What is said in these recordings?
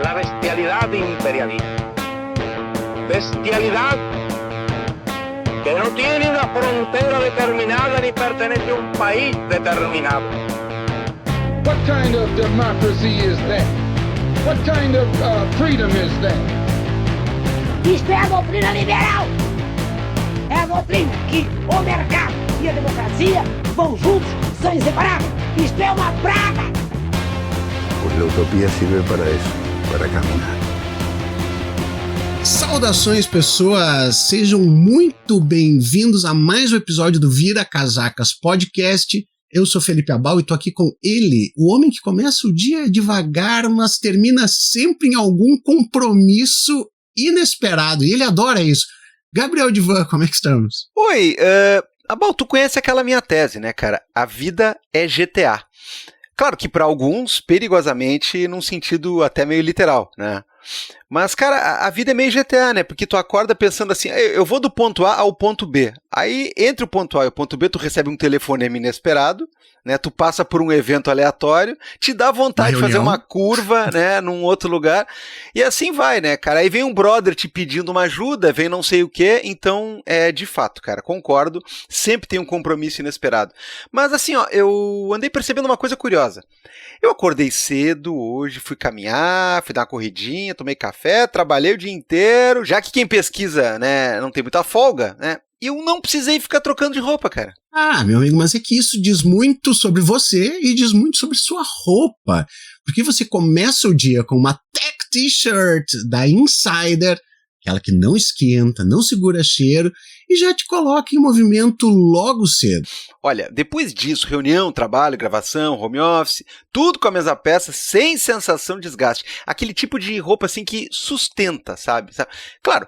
la bestialidad imperialista. Bestialidad que no tiene una frontera determinada ni pertenece a un país determinado. What kind of democracy is that? What kind of freedom is that? Isto é a doutrina liberal. É a doutrina que o mercado e a democracia vão juntos, são inseparáveis. Isto é uma praga. Pues la utopía sirve para eso, para caminar. Saudações, pessoas! Sejam muito bem-vindos a mais um episódio do Vira Casacas Podcast. Eu sou Felipe Abal e tô aqui com ele, o homem que começa o dia devagar, mas termina sempre em algum compromisso inesperado, e ele adora isso. Gabriel Divan, como é que estamos? Oi, Abal, tu conhece aquela minha tese, né, cara? A vida é GTA. Claro que para alguns, perigosamente, num sentido até meio literal, né? Mas, cara, a vida é meio GTA, né? Porque tu acorda pensando assim, eu vou do ponto A ao ponto B. Aí, entre o ponto A e o ponto B, tu recebe um telefonema inesperado, né? Tu passa por um evento aleatório, te dá vontade de fazer uma curva, né? Num outro lugar. E assim vai, né, cara? Aí vem um brother te pedindo uma ajuda, vem não sei o quê. Então, de fato, cara, concordo. Sempre tem um compromisso inesperado. Mas assim, ó, eu andei percebendo uma coisa curiosa. Eu acordei cedo hoje, fui caminhar, fui dar uma corridinha, tomei café, trabalhei o dia inteiro, já que quem pesquisa, né, não tem muita folga, né, e eu não precisei ficar trocando de roupa, cara. Ah, meu amigo, mas é que isso diz muito sobre você e diz muito sobre sua roupa, porque você começa o dia com uma tech t-shirt da Insider, aquela que não esquenta, não segura cheiro e já te coloca em movimento logo cedo. Olha, depois disso, reunião, trabalho, gravação, home office, tudo com a mesma peça, sem sensação de desgaste. Aquele tipo de roupa assim que sustenta, sabe? Claro,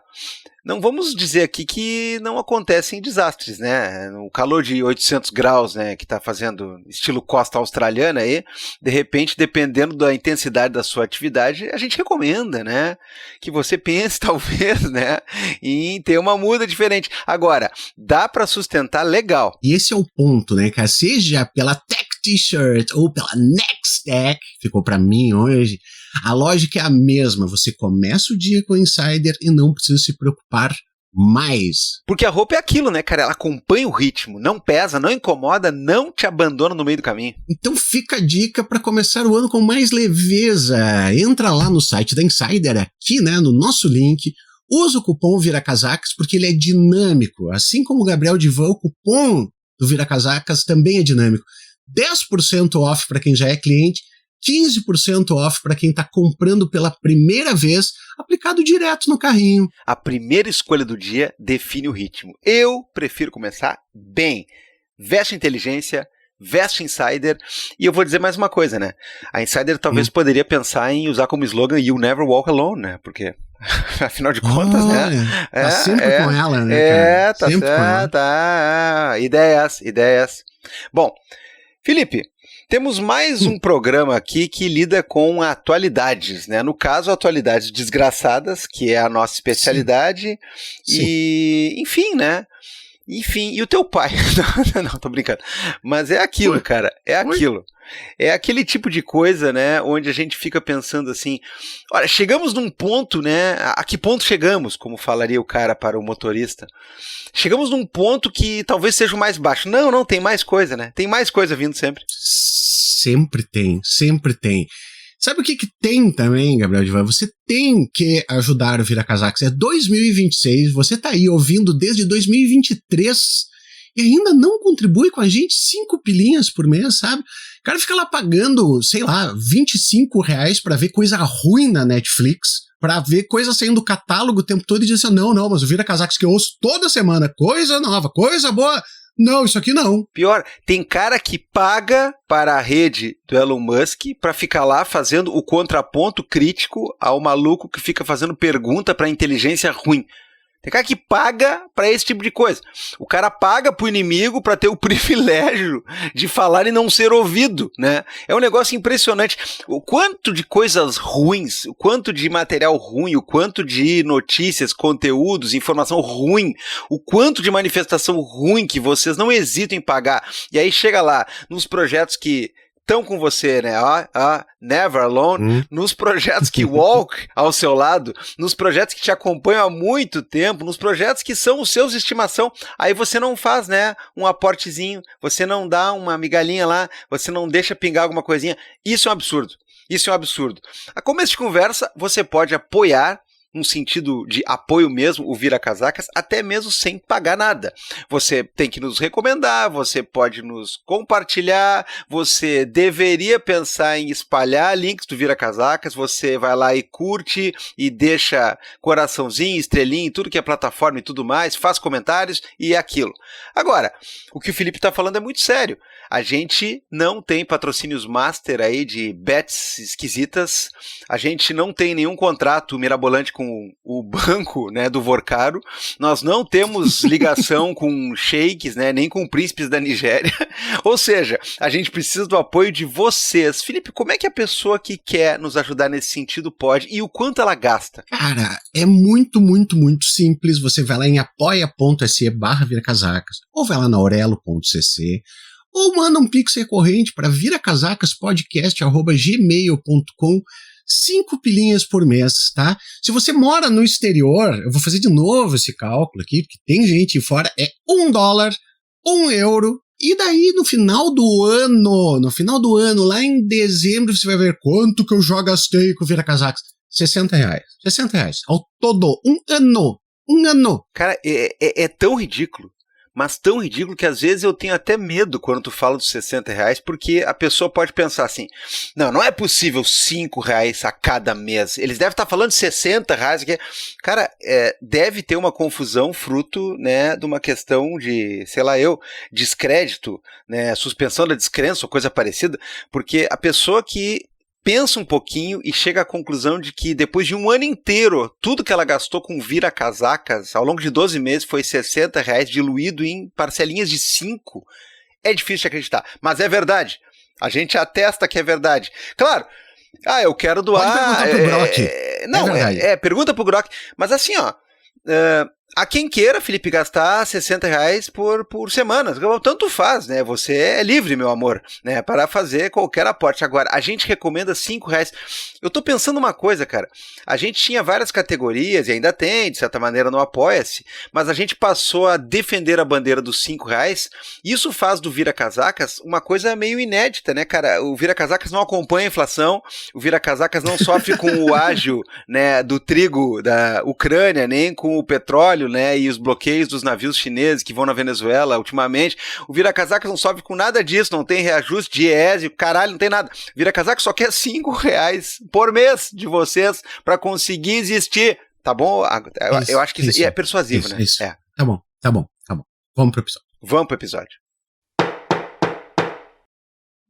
não vamos dizer aqui que não acontecem desastres, né? No calor de 800 graus, né, que tá fazendo estilo costa australiana aí, de repente, dependendo da intensidade da sua atividade, a gente recomenda, né, que você pense, talvez, né, em ter uma muda diferente. Agora, dá para sustentar legal. E esse é o ponto, né, cara? Seja pela tech t-shirt ou pela Next Tech, ficou para mim hoje, a lógica é a mesma. Você começa o dia com o Insider e não precisa se preocupar mais. Porque a roupa é aquilo, né, cara? Ela acompanha o ritmo, não pesa, não incomoda, não te abandona no meio do caminho. Então fica a dica para começar o ano com mais leveza. Entra lá no site da Insider, aqui, né, no nosso link. Usa o cupom ViraCasacas porque ele é dinâmico. Assim como o Gabriel Divan, o cupom do ViraCasacas também é dinâmico. 10% off para quem já é cliente, 15% off para quem está comprando pela primeira vez, aplicado direto no carrinho. A primeira escolha do dia define o ritmo. Eu prefiro começar bem. Veste inteligência, veste Insider. E eu vou dizer mais uma coisa, né? A Insider talvez poderia pensar em usar como slogan You Never Walk Alone, né? Porque, afinal de contas, né? Tá sempre com ela, né, cara? Tá sempre certo. Ideias. Bom, Felipe, temos mais um programa aqui que lida com atualidades, né? No caso, atualidades desgraçadas, que é a nossa especialidade. Sim. E, enfim, né? Enfim, e o teu pai? Não, tô brincando. Mas é aquilo, cara, é aquilo. É aquele tipo de coisa, né, onde a gente fica pensando assim, olha, chegamos num ponto, né, a que ponto chegamos, como falaria o cara para o motorista? Chegamos num ponto que talvez seja o mais baixo. Não, tem mais coisa, né? Tem mais coisa vindo sempre. Sempre tem. Sabe o que tem também, Gabriel Divan? Você tem que ajudar o ViraCasacas. É 2026, você tá aí ouvindo desde 2023 e ainda não contribui com a gente 5 pilinhas por mês, sabe? O cara fica lá pagando, sei lá, R$25 pra ver coisa ruim na Netflix, pra ver coisa saindo do catálogo o tempo todo e diz assim, não, mas o ViraCasacas que eu ouço toda semana, coisa nova, coisa boa. Não, isso aqui não. Pior, tem cara que paga para a rede do Elon Musk para ficar lá fazendo o contraponto crítico ao maluco que fica fazendo pergunta para inteligência ruim. Tem cara que paga pra esse tipo de coisa. O cara paga pro inimigo pra ter o privilégio de falar e não ser ouvido, né? É um negócio impressionante. O quanto de coisas ruins, o quanto de material ruim, o quanto de notícias, conteúdos, informação ruim, o quanto de manifestação ruim que vocês não hesitam em pagar. E aí chega lá, nos projetos que estão com você, né? Never alone, nos projetos que walk ao seu lado, nos projetos que te acompanham há muito tempo, nos projetos que são os seus de estimação. Aí você não faz, né, um aportezinho, você não dá uma migalhinha lá, você não deixa pingar alguma coisinha. Isso é um absurdo. Isso é um absurdo. A começo de conversa, você pode apoiar, num sentido de apoio mesmo, o Vira Casacas, até mesmo sem pagar nada. Você tem que nos recomendar, você pode nos compartilhar, você deveria pensar em espalhar links do Vira Casacas, você vai lá e curte e deixa coraçãozinho, estrelinha, tudo que é plataforma e tudo mais, faz comentários e é aquilo. Agora, o que o Felipe está falando é muito sério. A gente não tem patrocínios master aí de bets esquisitas, a gente não tem nenhum contrato mirabolante com o banco, né, do Vorcaro, nós não temos ligação com sheiks, né, nem com príncipes da Nigéria, ou seja, a gente precisa do apoio de vocês. Felipe, como é que a pessoa que quer nos ajudar nesse sentido pode e o quanto ela gasta? Cara, é muito, muito, muito simples. Você vai lá em apoia.se/viracasacas ou vai lá na aurelo.cc ou manda um pix recorrente para viracasacaspodcast@gmail.com, 5 pilinhas por mês, tá? Se você mora no exterior, eu vou fazer de novo esse cálculo aqui, porque tem gente fora, é $1, €1, e daí no final do ano, lá em dezembro, você vai ver quanto que eu já gastei com o Viracasacas. R$60. R$60 ao todo, um ano. Cara, é tão ridículo. Mas tão ridículo que às vezes eu tenho até medo quando tu fala dos R$60, porque a pessoa pode pensar assim, não é possível R$5 a cada mês, eles devem estar falando de R$60 aqui. Cara, deve ter uma confusão fruto, né, de uma questão de, descrédito, né, suspensão da descrença ou coisa parecida, porque a pessoa que pensa um pouquinho e chega à conclusão de que depois de um ano inteiro, tudo que ela gastou com Vira-Casacas, ao longo de 12 meses, foi R$60 diluído em parcelinhas de 5. É difícil de acreditar, mas é verdade. A gente atesta que é verdade. Claro, eu quero doar... Pode perguntar pro Grok. Pergunta pro Grok. Mas assim, a quem queira, Felipe, gastar R$60 por semana, tanto faz, né? Você é livre, meu amor, né? Para fazer qualquer aporte. Agora, a gente recomenda R$5. Eu tô pensando uma coisa, cara. A gente tinha várias categorias, e ainda tem, de certa maneira, no Apoia-se, mas a gente passou a defender a bandeira dos R$5. Isso faz do Vira Casacas uma coisa meio inédita, né, cara? O Vira Casacas não acompanha a inflação, o Vira Casacas não sofre com o ágio, né, do trigo da Ucrânia, nem com o petróleo, né, e os bloqueios dos navios chineses que vão na Venezuela ultimamente. O Vira Casacas não sofre com nada disso, não tem reajuste de IES, caralho, não tem nada. O Vira Casacas só quer R$5 por mês de vocês para conseguir existir, tá bom? Eu acho que isso é persuasivo, né? Isso. Tá bom. Vamos pro episódio.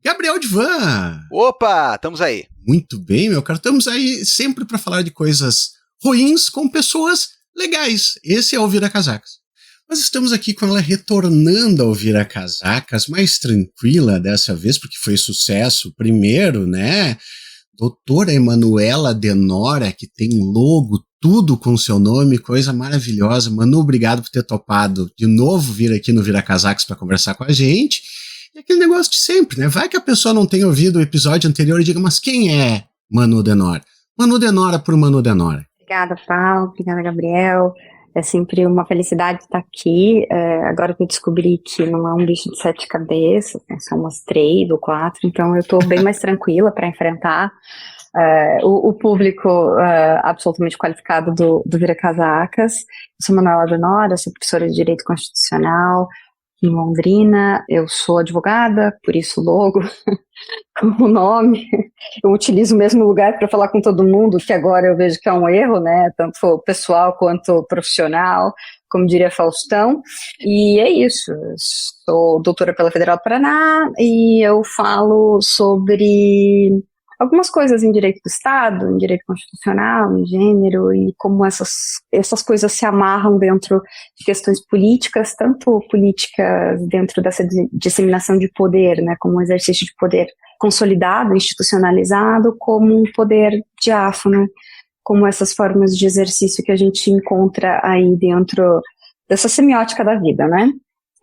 Gabriel Divan! Opa, estamos aí. Muito bem, meu caro. Estamos aí sempre para falar de coisas ruins com pessoas legais. Esse é o Vira Casacas. Nós estamos aqui com ela retornando ao Vira Casacas, mais tranquila dessa vez, porque foi sucesso primeiro, né? Doutora Emanuela Denora, que tem logo, tudo com seu nome, coisa maravilhosa. Manu, obrigado por ter topado de novo vir aqui no Vira Casacas para conversar com a gente. E aquele negócio de sempre, né? Vai que a pessoa não tenha ouvido o episódio anterior e diga, mas quem é Manu Denora? Manu Denora por Manu Denora. Obrigada, Paulo. Obrigada, Gabriel. É sempre uma felicidade estar aqui. Agora que eu descobri que não é um bicho de 7 cabeças, né, são umas 3 ou 4, então eu estou bem mais tranquila para enfrentar o público absolutamente qualificado do Vira Casacas. Eu sou Manuela Denora, sou professora de Direito Constitucional em Londrina. Eu sou advogada, por isso logo como nome. Eu utilizo o mesmo lugar para falar com todo mundo, que agora eu vejo que é um erro, né, tanto pessoal quanto profissional, como diria Faustão. E é isso, eu sou doutora pela Federal do Paraná e eu falo sobre algumas coisas em direito do Estado, em direito constitucional, em gênero, e como essas coisas se amarram dentro de questões políticas, tanto políticas dentro dessa disseminação de poder, né, como um exercício de poder consolidado, institucionalizado, como um poder diáfano, como essas formas de exercício que a gente encontra aí dentro dessa semiótica da vida, né?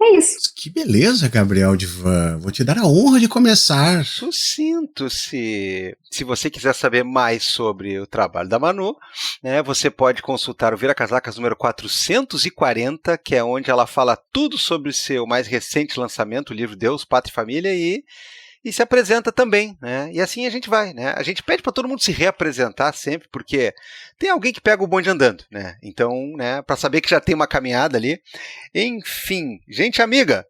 É isso. Que beleza, Gabriel Divan. Vou te dar a honra de começar. Sucinto. Se você quiser saber mais sobre o trabalho da Manu, né, você pode consultar o Vira Casacas número 440, que é onde ela fala tudo sobre o seu mais recente lançamento, o livro Deus, Pátria e Família, e se apresenta também, né? E assim a gente vai, né? A gente pede para todo mundo se reapresentar sempre, porque tem alguém que pega o bonde andando, né? Então, né, para saber que já tem uma caminhada ali. Enfim, gente amiga,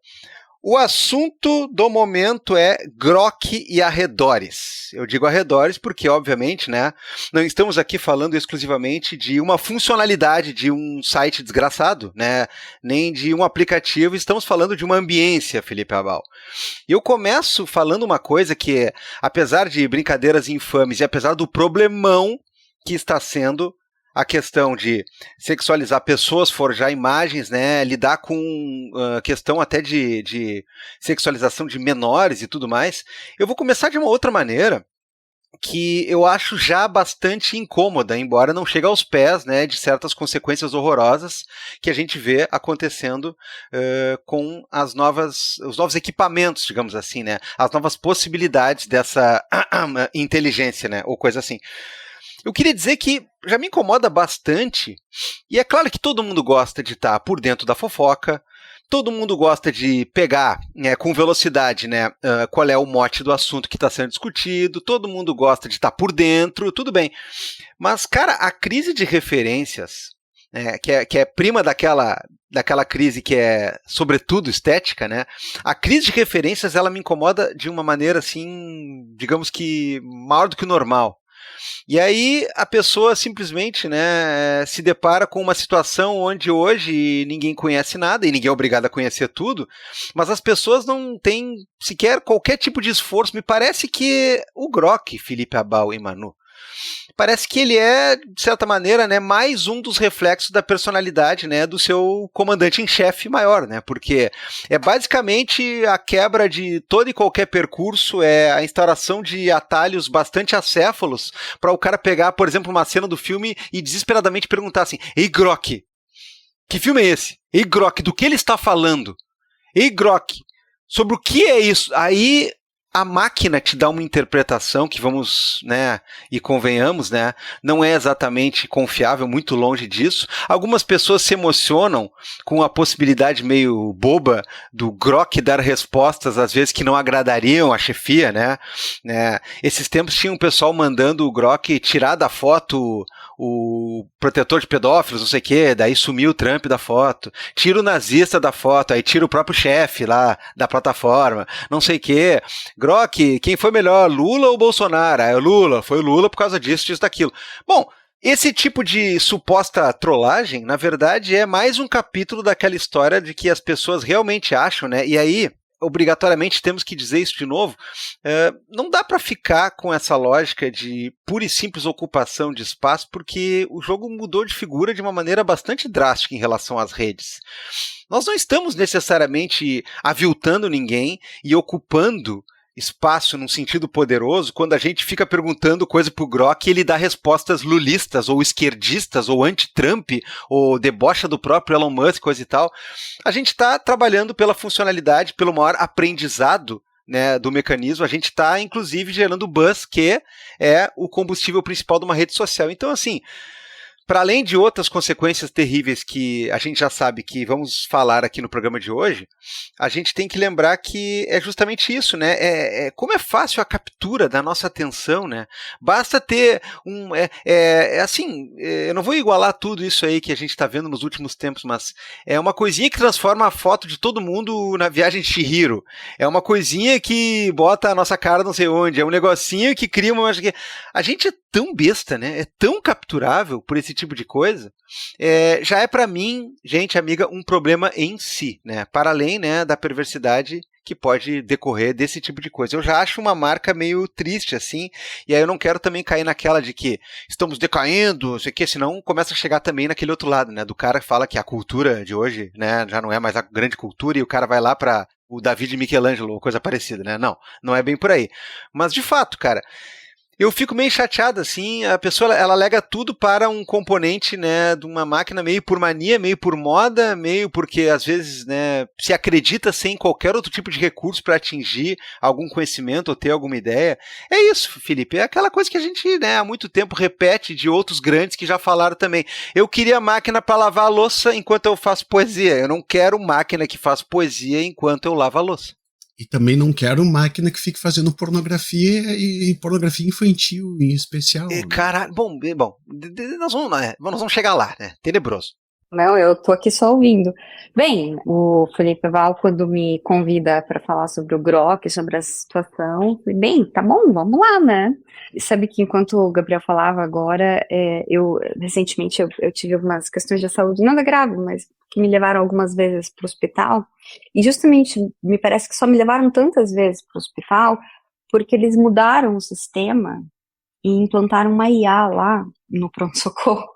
o assunto do momento é Grok e arredores. Eu digo arredores porque, obviamente, né, não estamos aqui falando exclusivamente de uma funcionalidade de um site desgraçado, né, nem de um aplicativo, estamos falando de uma ambiência, Felipe Abal. Eu começo falando uma coisa que, apesar de brincadeiras infames e apesar do problemão que está sendo a questão de sexualizar pessoas, forjar imagens, né, lidar com a questão até de sexualização de menores e tudo mais, eu vou começar de uma outra maneira que eu acho já bastante incômoda, embora não chegue aos pés, né, de certas consequências horrorosas que a gente vê acontecendo com os novos equipamentos, digamos assim, né, as novas possibilidades dessa inteligência, né, ou coisa assim. Eu queria dizer que já me incomoda bastante, e é claro que todo mundo gosta de estar por dentro da fofoca, todo mundo gosta de pegar, né, com velocidade, né, qual é o mote do assunto que está sendo discutido, todo mundo gosta de estar por dentro, tudo bem. Mas, cara, a crise de referências, né, que é prima daquela crise que é, sobretudo, estética, né, a crise de referências ela me incomoda de uma maneira, assim, digamos que maior do que o normal. E aí a pessoa simplesmente, né, se depara com uma situação onde hoje ninguém conhece nada e ninguém é obrigado a conhecer tudo, mas as pessoas não têm sequer qualquer tipo de esforço. Me parece que o Grok, Felipe Abal e Manu, parece que ele é, de certa maneira, né, mais um dos reflexos da personalidade, né, do seu comandante em chefe maior, né, porque é basicamente a quebra de todo e qualquer percurso, é a instauração de atalhos bastante acéfalos para o cara pegar, por exemplo, uma cena do filme e desesperadamente perguntar assim: ei, Grok, que filme é esse? Ei, Grok, do que ele está falando? Ei, Grok, sobre o que é isso? Aí a máquina te dá uma interpretação que, vamos, né, e convenhamos, né, não é exatamente confiável, muito longe disso. Algumas pessoas se emocionam com a possibilidade meio boba do Grok dar respostas, às vezes, que não agradariam a chefia, né. Esses tempos tinha um pessoal mandando o Grok tirar da foto o protetor de pedófilos, não sei o que, daí sumiu o Trump da foto, tira o nazista da foto, aí tira o próprio chefe lá da plataforma, não sei o que. Grok, quem foi melhor, Lula ou Bolsonaro? Ah, Lula, foi o Lula por causa disso, daquilo. Bom, esse tipo de suposta trollagem, na verdade, é mais um capítulo daquela história de que as pessoas realmente acham, né, e aí obrigatoriamente temos que dizer isso de novo, não dá para ficar com essa lógica de pura e simples ocupação de espaço, porque o jogo mudou de figura de uma maneira bastante drástica em relação às redes. Nós não estamos necessariamente aviltando ninguém e ocupando espaço num sentido poderoso quando a gente fica perguntando coisa pro Grok e ele dá respostas lulistas ou esquerdistas ou anti-Trump ou debocha do próprio Elon Musk, coisa e tal. A gente está trabalhando pela funcionalidade, pelo maior aprendizado, né, do mecanismo. A gente está, inclusive, gerando buzz, que é o combustível principal de uma rede social. Então, assim, para além de outras consequências terríveis que a gente já sabe que vamos falar aqui no programa de hoje, a gente tem que lembrar que é justamente isso, né? Como é fácil a captura da nossa atenção, né? Basta ter assim, eu não vou igualar tudo isso aí que a gente está vendo nos últimos tempos, mas é uma coisinha que transforma a foto de todo mundo na viagem de Chihiro. É uma coisinha que bota a nossa cara não sei onde. É um negocinho que cria uma... A gente é tão besta, né? É tão capturável por esse tipo de coisa, já é para mim, gente amiga, um problema em si, né? Para além, né, da perversidade que pode decorrer desse tipo de coisa. Eu já acho uma marca meio triste, assim, e aí eu não quero também cair naquela de que estamos decaindo, não sei o que, senão começa a chegar também naquele outro lado, né? Do cara que fala que a cultura de hoje, né, já não é mais a grande cultura e o cara vai lá para o Davi de Michelangelo ou coisa parecida, né? Não é bem por aí. Mas, de fato, cara, Eu fico meio chateado, assim, a pessoa, ela alega tudo para um componente, né, de uma máquina meio por mania, meio por moda, meio porque, às vezes, né, se acredita sem qualquer outro tipo de recurso para atingir algum conhecimento ou ter alguma ideia. É isso, Felipe, é aquela coisa que a gente, né, há muito tempo repete de outros grandes que já falaram também. Eu queria máquina para lavar a louça enquanto eu faço poesia, eu não quero máquina que faz poesia enquanto eu lavo a louça. E também não quero máquina que fique fazendo pornografia e pornografia infantil em especial. Caralho, bom, nós vamos chegar lá, né? Tenebroso. Não, eu tô aqui só ouvindo. Bem, o Felipe Val, quando me convida para falar sobre o Grok, sobre a situação, bem, tá bom, vamos lá, né? E sabe que enquanto o Gabriel falava agora, recentemente eu tive algumas questões de saúde, nada grave, mas que me levaram algumas vezes para o hospital, e justamente me parece que só me levaram tantas vezes para o hospital porque eles mudaram o sistema e implantaram uma IA lá no pronto-socorro.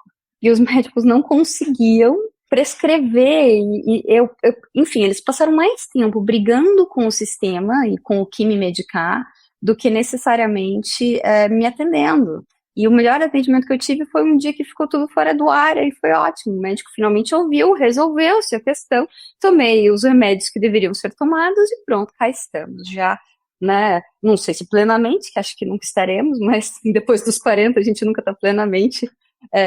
E os médicos não conseguiam prescrever, enfim, eles passaram mais tempo brigando com o sistema e com o que me medicar do que necessariamente me atendendo. E o melhor atendimento que eu tive foi um dia que ficou tudo fora do ar, e foi ótimo. O médico finalmente ouviu, resolveu-se a questão, tomei os remédios que deveriam ser tomados e pronto, cá estamos, já, né, não sei se plenamente, que acho que nunca estaremos, mas depois dos 40 a gente nunca está plenamente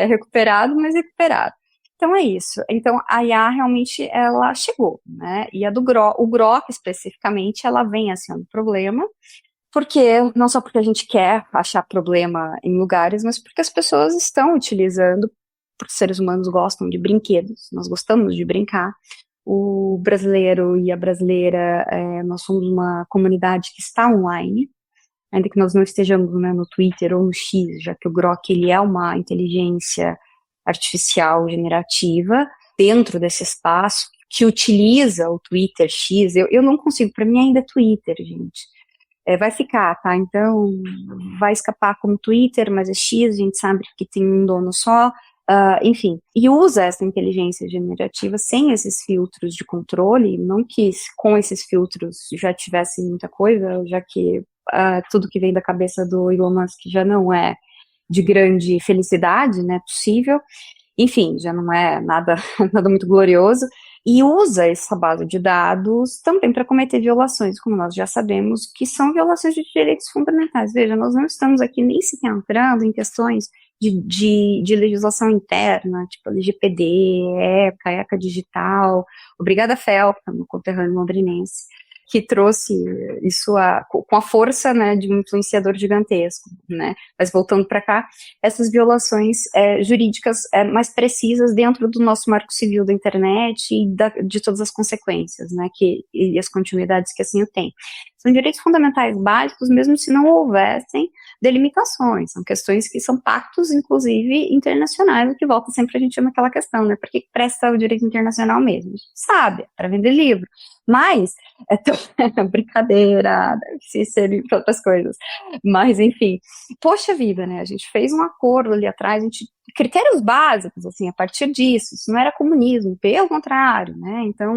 recuperado, mas recuperado. Então é isso. Então a IA realmente ela chegou, né? E a do o Grok especificamente, ela vem sendo problema, porque não só porque a gente quer achar problema em lugares, mas porque as pessoas estão utilizando, porque os seres humanos gostam de brinquedos, nós gostamos de brincar. O brasileiro e a brasileira, nós somos uma comunidade que está online, ainda que nós não estejamos, né, no Twitter ou no X, já que o Grok ele é uma inteligência artificial generativa dentro desse espaço que utiliza o Twitter X. Eu não consigo, para mim ainda é Twitter, gente. Vai ficar, tá? Então vai escapar como Twitter, mas é X, a gente sabe que tem um dono só, enfim, e usa essa inteligência generativa sem esses filtros de controle, não que com esses filtros já tivesse muita coisa, já que tudo que vem da cabeça do Elon Musk já não é de grande felicidade, né, possível, enfim, já não é nada muito glorioso, e usa essa base de dados também para cometer violações, como nós já sabemos, que são violações de direitos fundamentais. Veja, nós não estamos aqui nem sequer entrando em questões de legislação interna, tipo LGPD, ECA digital, obrigada Felpa, meu conterrâneo londrinense, que trouxe isso com a força, né, de um influenciador gigantesco, né, mas voltando para cá, essas violações jurídicas mais precisas dentro do nosso marco civil da internet e de todas as consequências, né, e as continuidades que assim o tem. São direitos fundamentais básicos, mesmo se não houvessem delimitações, são questões que são pactos, inclusive, internacionais, o que volta sempre a gente chama aquela questão, né, por que presta o direito internacional mesmo? A gente sabe, para vender livro, mas brincadeira, deve se ser outras coisas, mas enfim, poxa vida, né, a gente fez um acordo ali atrás, critérios básicos, assim, a partir disso, isso não era comunismo, pelo contrário, né, então,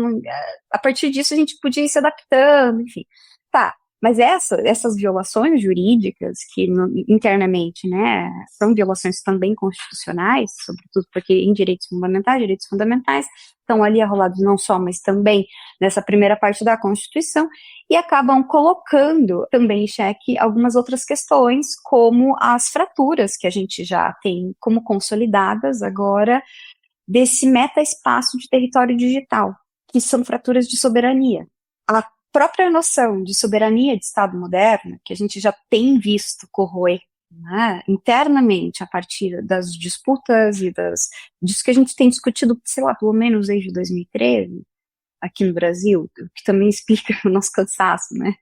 a partir disso a gente podia ir se adaptando, enfim, tá, mas essas violações jurídicas, que internamente, né, são violações também constitucionais, sobretudo porque em direitos fundamentais, estão ali arrolados não só, mas também nessa primeira parte da Constituição, e acabam colocando também em xeque algumas outras questões, como as fraturas que a gente já tem como consolidadas agora, desse meta-espaço de território digital, que são fraturas de soberania. A própria noção de soberania de Estado moderno, que a gente já tem visto corroer, né, internamente, a partir das disputas e disso que a gente tem discutido, sei lá, pelo menos desde 2013, aqui no Brasil, o que também explica o nosso cansaço, né,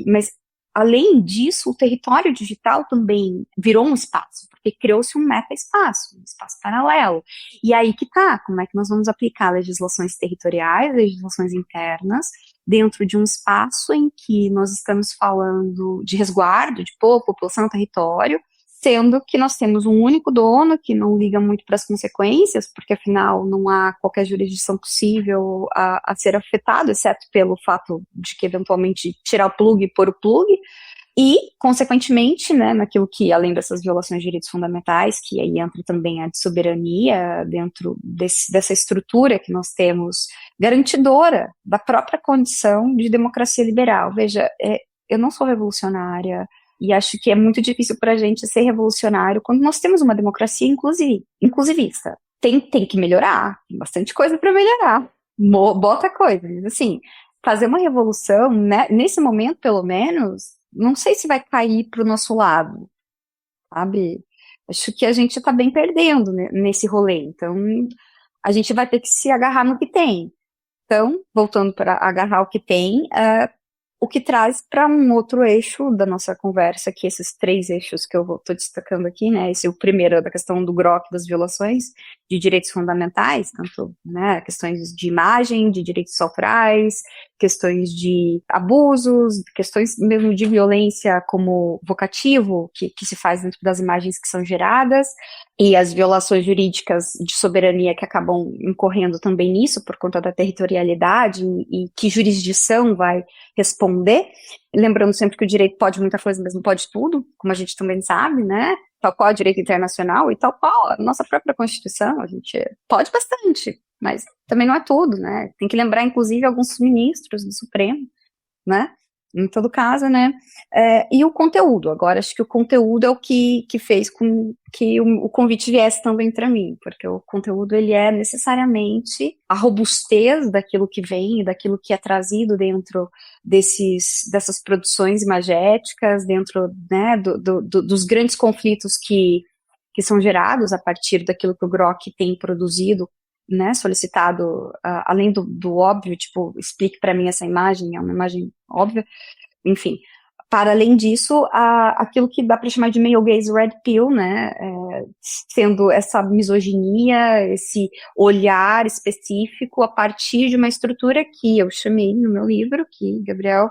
mas além disso, o território digital também virou um espaço, porque criou-se um meta-espaço, um espaço paralelo. E aí que tá, como é que nós vamos aplicar legislações territoriais, legislações internas, dentro de um espaço em que nós estamos falando de resguardo de povo, população, território, sendo que nós temos um único dono que não liga muito para as consequências, porque afinal não há qualquer jurisdição possível a ser afetado, exceto pelo fato de que eventualmente tirar o plug e pôr o plug, E, consequentemente, né, naquilo que, além dessas violações de direitos fundamentais, que aí entra também a de soberania dentro dessa estrutura que nós temos, garantidora da própria condição de democracia liberal. Veja, eu não sou revolucionária, e acho que é muito difícil para a gente ser revolucionário quando nós temos uma democracia inclusivista. Tem que melhorar, tem bastante coisa para melhorar. Bota coisa, assim, fazer uma revolução, né, nesse momento, pelo menos, não sei se vai cair para o nosso lado, sabe? Acho que a gente está bem perdendo, né, nesse rolê. Então, a gente vai ter que se agarrar no que tem. Então, voltando para agarrar o que tem, o que traz para um outro eixo da nossa conversa, que esses 3 eixos que eu estou destacando aqui, né, o primeiro é da questão do GROC, das violações de direitos fundamentais, tanto, né, questões de imagem, de direitos autorais, questões de abusos, questões mesmo de violência como vocativo, que se faz dentro das imagens que são geradas, e as violações jurídicas de soberania que acabam incorrendo também nisso, por conta da territorialidade, e que jurisdição vai responder, lembrando sempre que o direito pode muita coisa, mas não pode tudo, como a gente também sabe, né, tal qual o direito internacional e tal qual a nossa própria Constituição, a gente pode bastante, mas também não é tudo, né, tem que lembrar, inclusive, alguns ministros do Supremo, né, em todo caso, né, e o conteúdo, agora acho que o conteúdo é o que fez com que o convite viesse também para mim, porque o conteúdo, ele é necessariamente a robustez daquilo que vem, daquilo que é trazido dentro dessas produções imagéticas, dentro, né, dos grandes conflitos que são gerados a partir daquilo que o GROC tem produzido, né, solicitado, além do óbvio, tipo, explique para mim essa imagem, é uma imagem óbvia, enfim, para além disso, aquilo que dá para chamar de male gaze red pill, né, sendo essa misoginia, esse olhar específico a partir de uma estrutura que eu chamei no meu livro, que Gabriel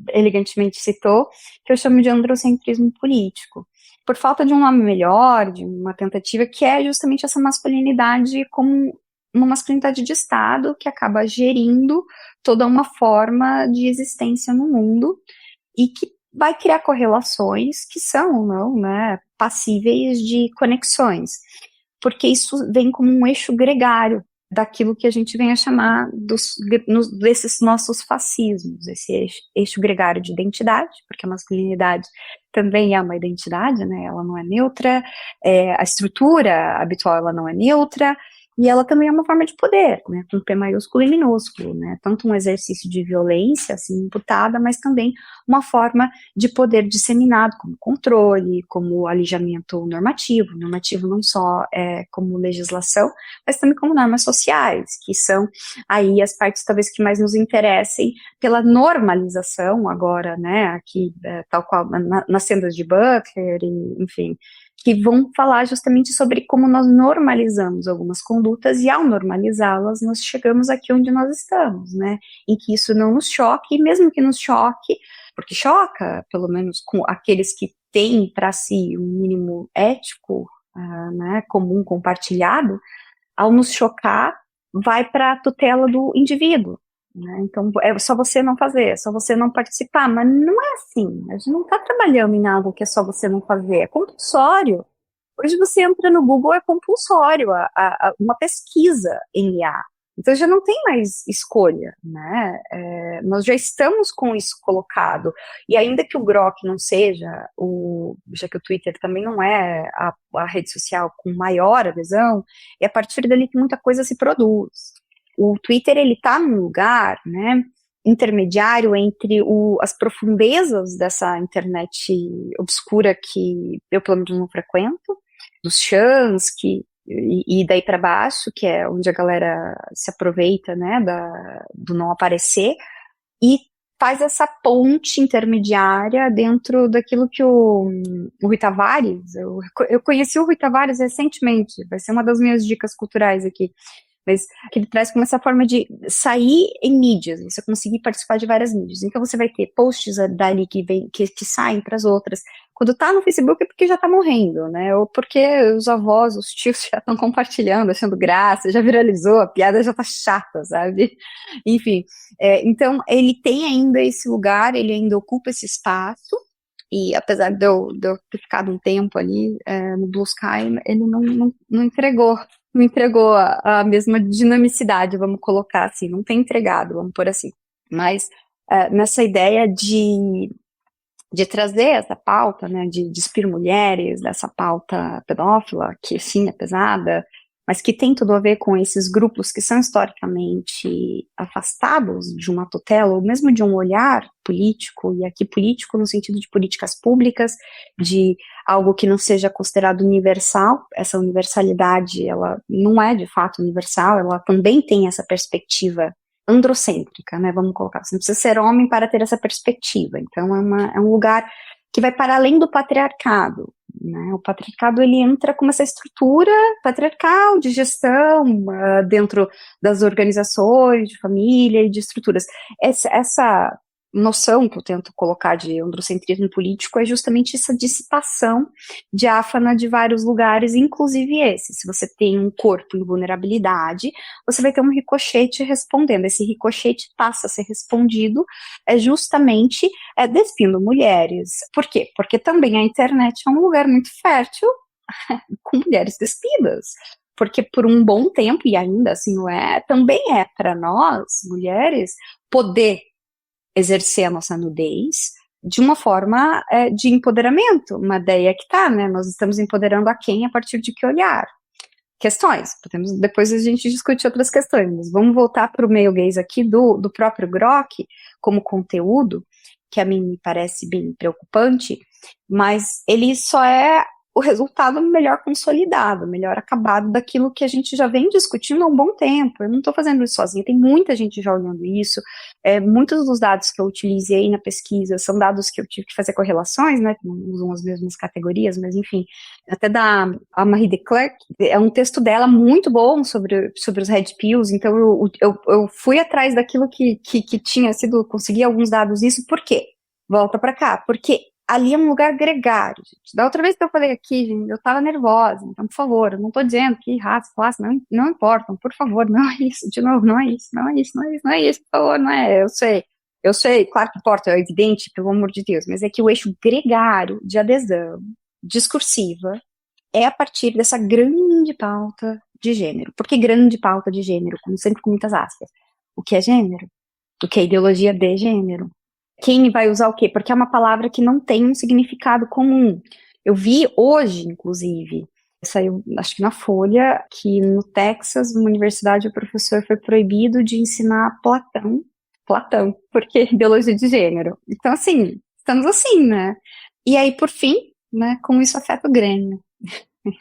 elegantemente citou, que eu chamo de androcentrismo político, por falta de um nome melhor, de uma tentativa, que é justamente essa masculinidade como uma masculinidade de Estado que acaba gerindo toda uma forma de existência no mundo e que vai criar correlações que são ou não, né, passíveis de conexões, porque isso vem como um eixo gregário daquilo que a gente vem a chamar desses nossos fascismos, esse eixo gregário de identidade, porque a masculinidade também é uma identidade, né, ela não é neutra, a estrutura habitual ela não é neutra, e ela também é uma forma de poder, né, com P maiúsculo e minúsculo, né, tanto um exercício de violência, assim, imputada, mas também uma forma de poder disseminado, como controle, como alijamento normativo não só como legislação, mas também como normas sociais, que são aí as partes talvez que mais nos interessem pela normalização agora, né, aqui, tal qual nas sendas de Butler, e, enfim, que vão falar justamente sobre como nós normalizamos algumas condutas e ao normalizá-las nós chegamos aqui onde nós estamos, né, em que isso não nos choque, e mesmo que nos choque, porque choca, pelo menos com aqueles que têm para si um mínimo ético, né, comum, compartilhado, ao nos chocar, vai para a tutela do indivíduo, né? Então é só você não fazer, é só você não participar, mas não é assim, a gente não está trabalhando em algo que é só você não fazer, é compulsório. Hoje você entra no Google, é compulsório uma pesquisa em IA, então já não tem mais escolha, né, nós já estamos com isso colocado, e ainda que o GROC não seja, já que o Twitter também não é a rede social com maior adesão, é a partir dali que muita coisa se produz. O Twitter, ele está num lugar, né, intermediário entre as profundezas dessa internet obscura que eu, pelo menos, não frequento, dos chans, e daí para baixo, que é onde a galera se aproveita, né, do não aparecer, e faz essa ponte intermediária dentro daquilo que o Rui Tavares, eu conheci o Rui Tavares recentemente, vai ser uma das minhas dicas culturais aqui, mas que ele traz como essa forma de sair em mídias, você conseguir participar de várias mídias. Então você vai ter posts dali que saem para as outras. Quando tá no Facebook é porque já tá morrendo, né? Ou porque os avós, os tios já estão compartilhando, achando graça, já viralizou, a piada já tá chata, sabe? Enfim, então ele tem ainda esse lugar, ele ainda ocupa esse espaço, E apesar de eu ter ficado um tempo ali no Blue Sky, ele não entregou a mesma dinamicidade, vamos colocar assim, não tem entregado, vamos pôr assim. Mas nessa ideia de trazer essa pauta, né, de despir mulheres, dessa pauta pedófila, que sim é pesada, mas que tem tudo a ver com esses grupos que são historicamente afastados de uma tutela, ou mesmo de um olhar político, e aqui político no sentido de políticas públicas, de algo que não seja considerado universal. Essa universalidade, ela não é de fato universal, ela também tem essa perspectiva androcêntrica, né, vamos colocar assim, não precisa ser homem para ter essa perspectiva, então é um lugar que vai para além do patriarcado, né? O patriarcado, ele entra com essa estrutura patriarcal de gestão dentro das organizações de família e de estruturas. Essa noção que eu tento colocar de androcentrismo político é justamente essa dissipação diáfana de vários lugares, inclusive esse. Se você tem um corpo em vulnerabilidade, você vai ter um ricochete respondendo. Esse ricochete passa a ser respondido justamente despindo mulheres. Por quê? Porque também a internet é um lugar muito fértil com mulheres despidas. Porque por um bom tempo, e ainda assim também é para nós, mulheres, poder exercer a nossa nudez de uma forma de empoderamento, uma ideia que né, nós estamos empoderando a quem a partir de que olhar? Questões, depois a gente discute outras questões, mas vamos voltar para o male gaze aqui do próprio Grok como conteúdo, que a mim me parece bem preocupante, mas ele só é o resultado melhor consolidado, melhor acabado daquilo que a gente já vem discutindo há um bom tempo. Eu não estou fazendo isso sozinha, tem muita gente já olhando isso. Muitos dos dados que eu utilizei na pesquisa são dados que eu tive que fazer correlações, né, que não usam as mesmas categorias, mas enfim, até a Marie de Klerk, é um texto dela muito bom sobre os red pills, então eu fui atrás daquilo que tinha sido, consegui alguns dados nisso. Por quê? Volta para cá, porque ali é um lugar gregário, gente. Da outra vez que eu falei aqui, gente, eu tava nervosa, então, por favor, eu não tô dizendo que raça, classe, não importam, por favor, não é isso, de novo, não é isso, por favor, não é, eu sei, claro que importa, é evidente, pelo amor de Deus, mas é que o eixo gregário de adesão discursiva é a partir dessa grande pauta de gênero. Por que grande pauta de gênero? Como sempre com muitas aspas. O que é gênero? O que é ideologia de gênero? Quem vai usar o quê? Porque é uma palavra que não tem um significado comum. Eu vi hoje, inclusive, saiu, acho que na Folha, que no Texas, numa universidade, o professor foi proibido de ensinar Platão, porque ideologia de gênero. Então, assim, estamos assim, né? E aí, por fim, né, como isso afeta o Grêmio,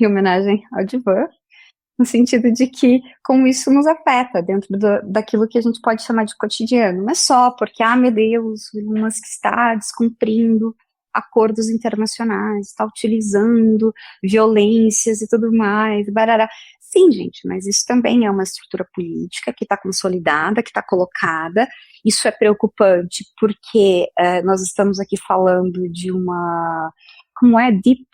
em homenagem ao Divan, no sentido de que como isso nos afeta dentro daquilo que a gente pode chamar de cotidiano. Não é só porque, meu Deus, o Elon Musk está descumprindo acordos internacionais, está utilizando violências e tudo mais, barará. Sim, gente, mas isso também é uma estrutura política que está consolidada, que está colocada. Isso é preocupante porque nós estamos aqui falando de uma... Como deep,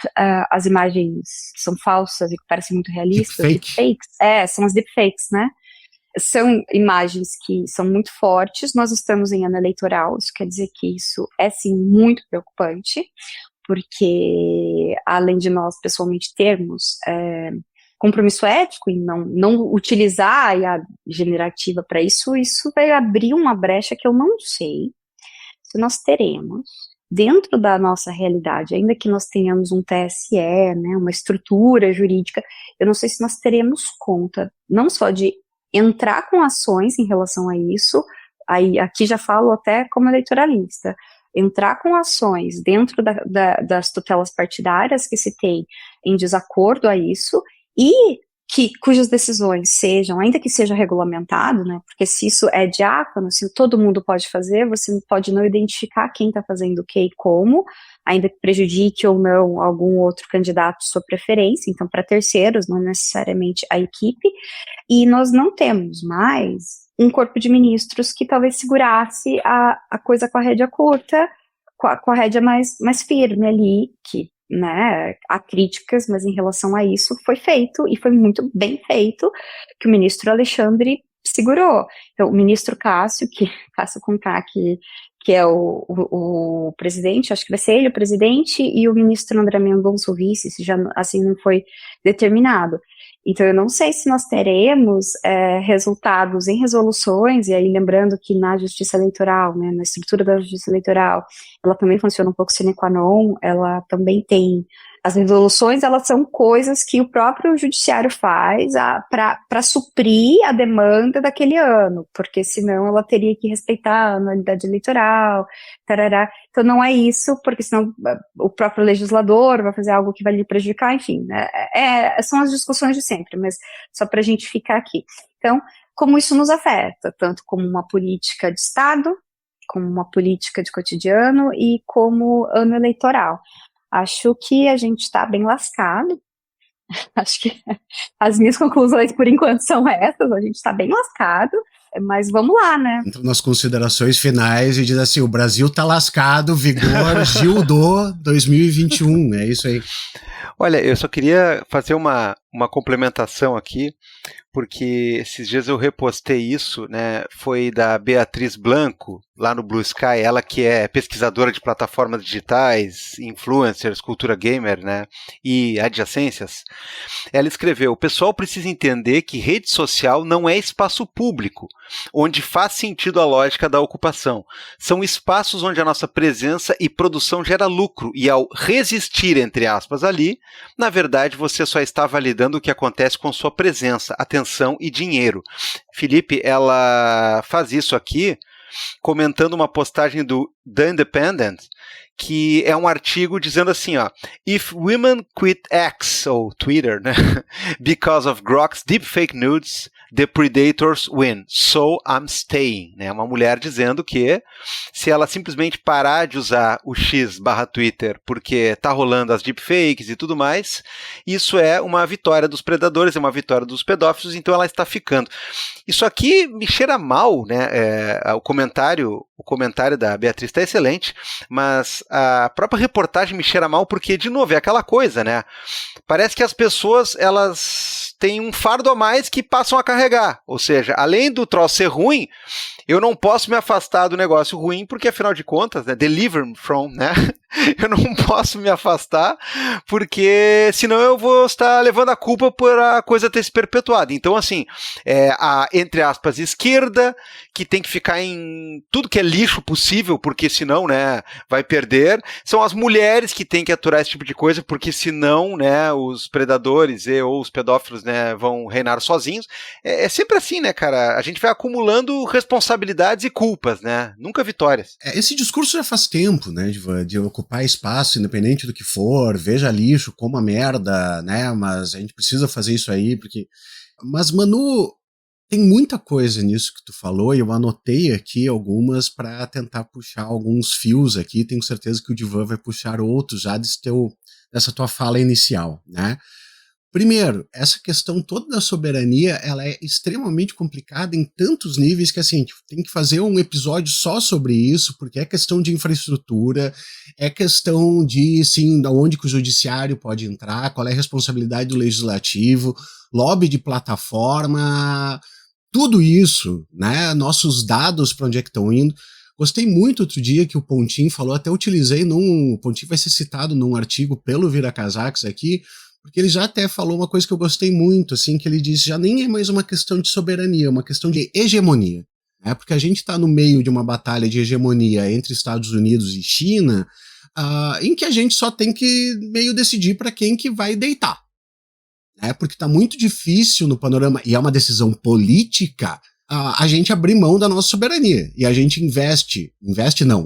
as imagens são falsas e que parecem muito realistas, deepfakes, são as deepfakes, né? São imagens que são muito fortes. Nós estamos em ano eleitoral, isso quer dizer que isso é sim muito preocupante, porque além de nós pessoalmente termos compromisso ético em não utilizar a IA generativa para isso vai abrir uma brecha que eu não sei se nós teremos dentro da nossa realidade, ainda que nós tenhamos um TSE, né, uma estrutura jurídica, eu não sei se nós teremos conta, não só de entrar com ações em relação a isso, aí aqui já falo até como eleitoralista, entrar com ações dentro das tutelas partidárias que se tem em desacordo a isso, e cujas decisões sejam, ainda que seja regulamentado, né, porque se isso é diáfano, se todo mundo pode fazer, você pode não identificar quem está fazendo o que e como, ainda que prejudique ou não algum outro candidato de sua preferência, então para terceiros, não necessariamente a equipe, e nós não temos mais um corpo de ministros que talvez segurasse a coisa com a rédea curta, com a rédea mais firme ali, que né, há críticas, mas em relação a isso foi feito, e foi muito bem feito, que o ministro Alexandre segurou. Então, o ministro Cássio Conká, que que é o presidente, acho que vai ser ele o presidente, e o ministro André Mendonça Vice, se já assim não foi determinado. Então eu não sei se nós teremos resultados em resoluções, e aí lembrando que na justiça eleitoral, né, na estrutura da justiça eleitoral, ela também funciona um pouco sine qua non, ela também tem as resoluções, elas são coisas que o próprio judiciário faz para suprir a demanda daquele ano, porque senão ela teria que respeitar a anualidade eleitoral, tarará. Então não é isso, porque senão o próprio legislador vai fazer algo que vai lhe prejudicar, enfim, né? São as discussões de sempre, mas só para a gente ficar aqui. Então, como isso nos afeta, tanto como uma política de Estado, como uma política de cotidiano e como ano eleitoral. Acho que a gente está bem lascado. Acho que as minhas conclusões, por enquanto, são essas. A gente está bem lascado, mas vamos lá, né? Entra nas considerações finais e diz assim, o Brasil tá lascado, vigor, Gildô 2021, é isso aí. Olha, eu só queria fazer uma complementação aqui, porque esses dias eu repostei isso, né, foi da Beatriz Blanco, lá no Blue Sky, ela que é pesquisadora de plataformas digitais, influencers, cultura gamer, né, e adjacências. Ela escreveu, o pessoal precisa entender que rede social não é espaço público, onde faz sentido a lógica da ocupação. São espaços onde a nossa presença e produção gera lucro, e ao resistir, entre aspas, ali, na verdade você só está validando o que acontece com sua presença, atenção e dinheiro. Felipe, ela faz isso aqui comentando uma postagem do The Independent, que é um artigo dizendo assim, ó, If women quit X, ou Twitter, né, because of Grok's deepfake nudes, the predators win, so I'm staying, né, uma mulher dizendo que se ela simplesmente parar de usar o X/Twitter porque tá rolando as deepfakes e tudo mais, isso é uma vitória dos predadores, é uma vitória dos pedófilos, então ela está ficando. Isso aqui me cheira mal, né, o comentário da Beatriz está excelente, mas a própria reportagem me cheira mal porque, de novo, é aquela coisa, né? Parece que as pessoas, elas têm um fardo a mais que passam a carregar. Ou seja, além do troço ser ruim, eu não posso me afastar do negócio ruim porque, afinal de contas, né, deliver from, né? Eu não posso me afastar porque senão eu vou estar levando a culpa por a coisa ter se perpetuado. Então, assim, a, entre aspas, esquerda, que tem que ficar em tudo que é lixo possível, porque senão, né, vai perder. São as mulheres que têm que aturar esse tipo de coisa, porque senão, né, os predadores ou os pedófilos, né, vão reinar sozinhos. É sempre assim, né, cara? A gente vai acumulando responsabilidades e culpas, né? Nunca vitórias. Esse discurso já faz tempo, né, de ocupar espaço, independente do que for, veja lixo, coma merda, né, mas a gente precisa fazer isso aí, porque... Mas, Manu, tem muita coisa nisso que tu falou, e eu anotei aqui algumas para tentar puxar alguns fios aqui, tenho certeza que o Divan vai puxar outros já dessa tua fala inicial, né? Primeiro, essa questão toda da soberania, ela é extremamente complicada em tantos níveis que, assim, tem que fazer um episódio só sobre isso, porque é questão de infraestrutura, é questão de, sim, de onde que o judiciário pode entrar, qual é a responsabilidade do legislativo, lobby de plataforma, tudo isso, né, nossos dados para onde é que estão indo. Gostei muito outro dia que o Pontin falou, até utilizei o Pontin vai ser citado num artigo pelo Viracasacks aqui, porque ele já até falou uma coisa que eu gostei muito, assim, que ele disse, já nem é mais uma questão de soberania, é uma questão de hegemonia, né? Porque a gente está no meio de uma batalha de hegemonia entre Estados Unidos e China, em que a gente só tem que meio decidir para quem que vai deitar, né? Porque está muito difícil no panorama, e é uma decisão política, a gente abrir mão da nossa soberania, e a gente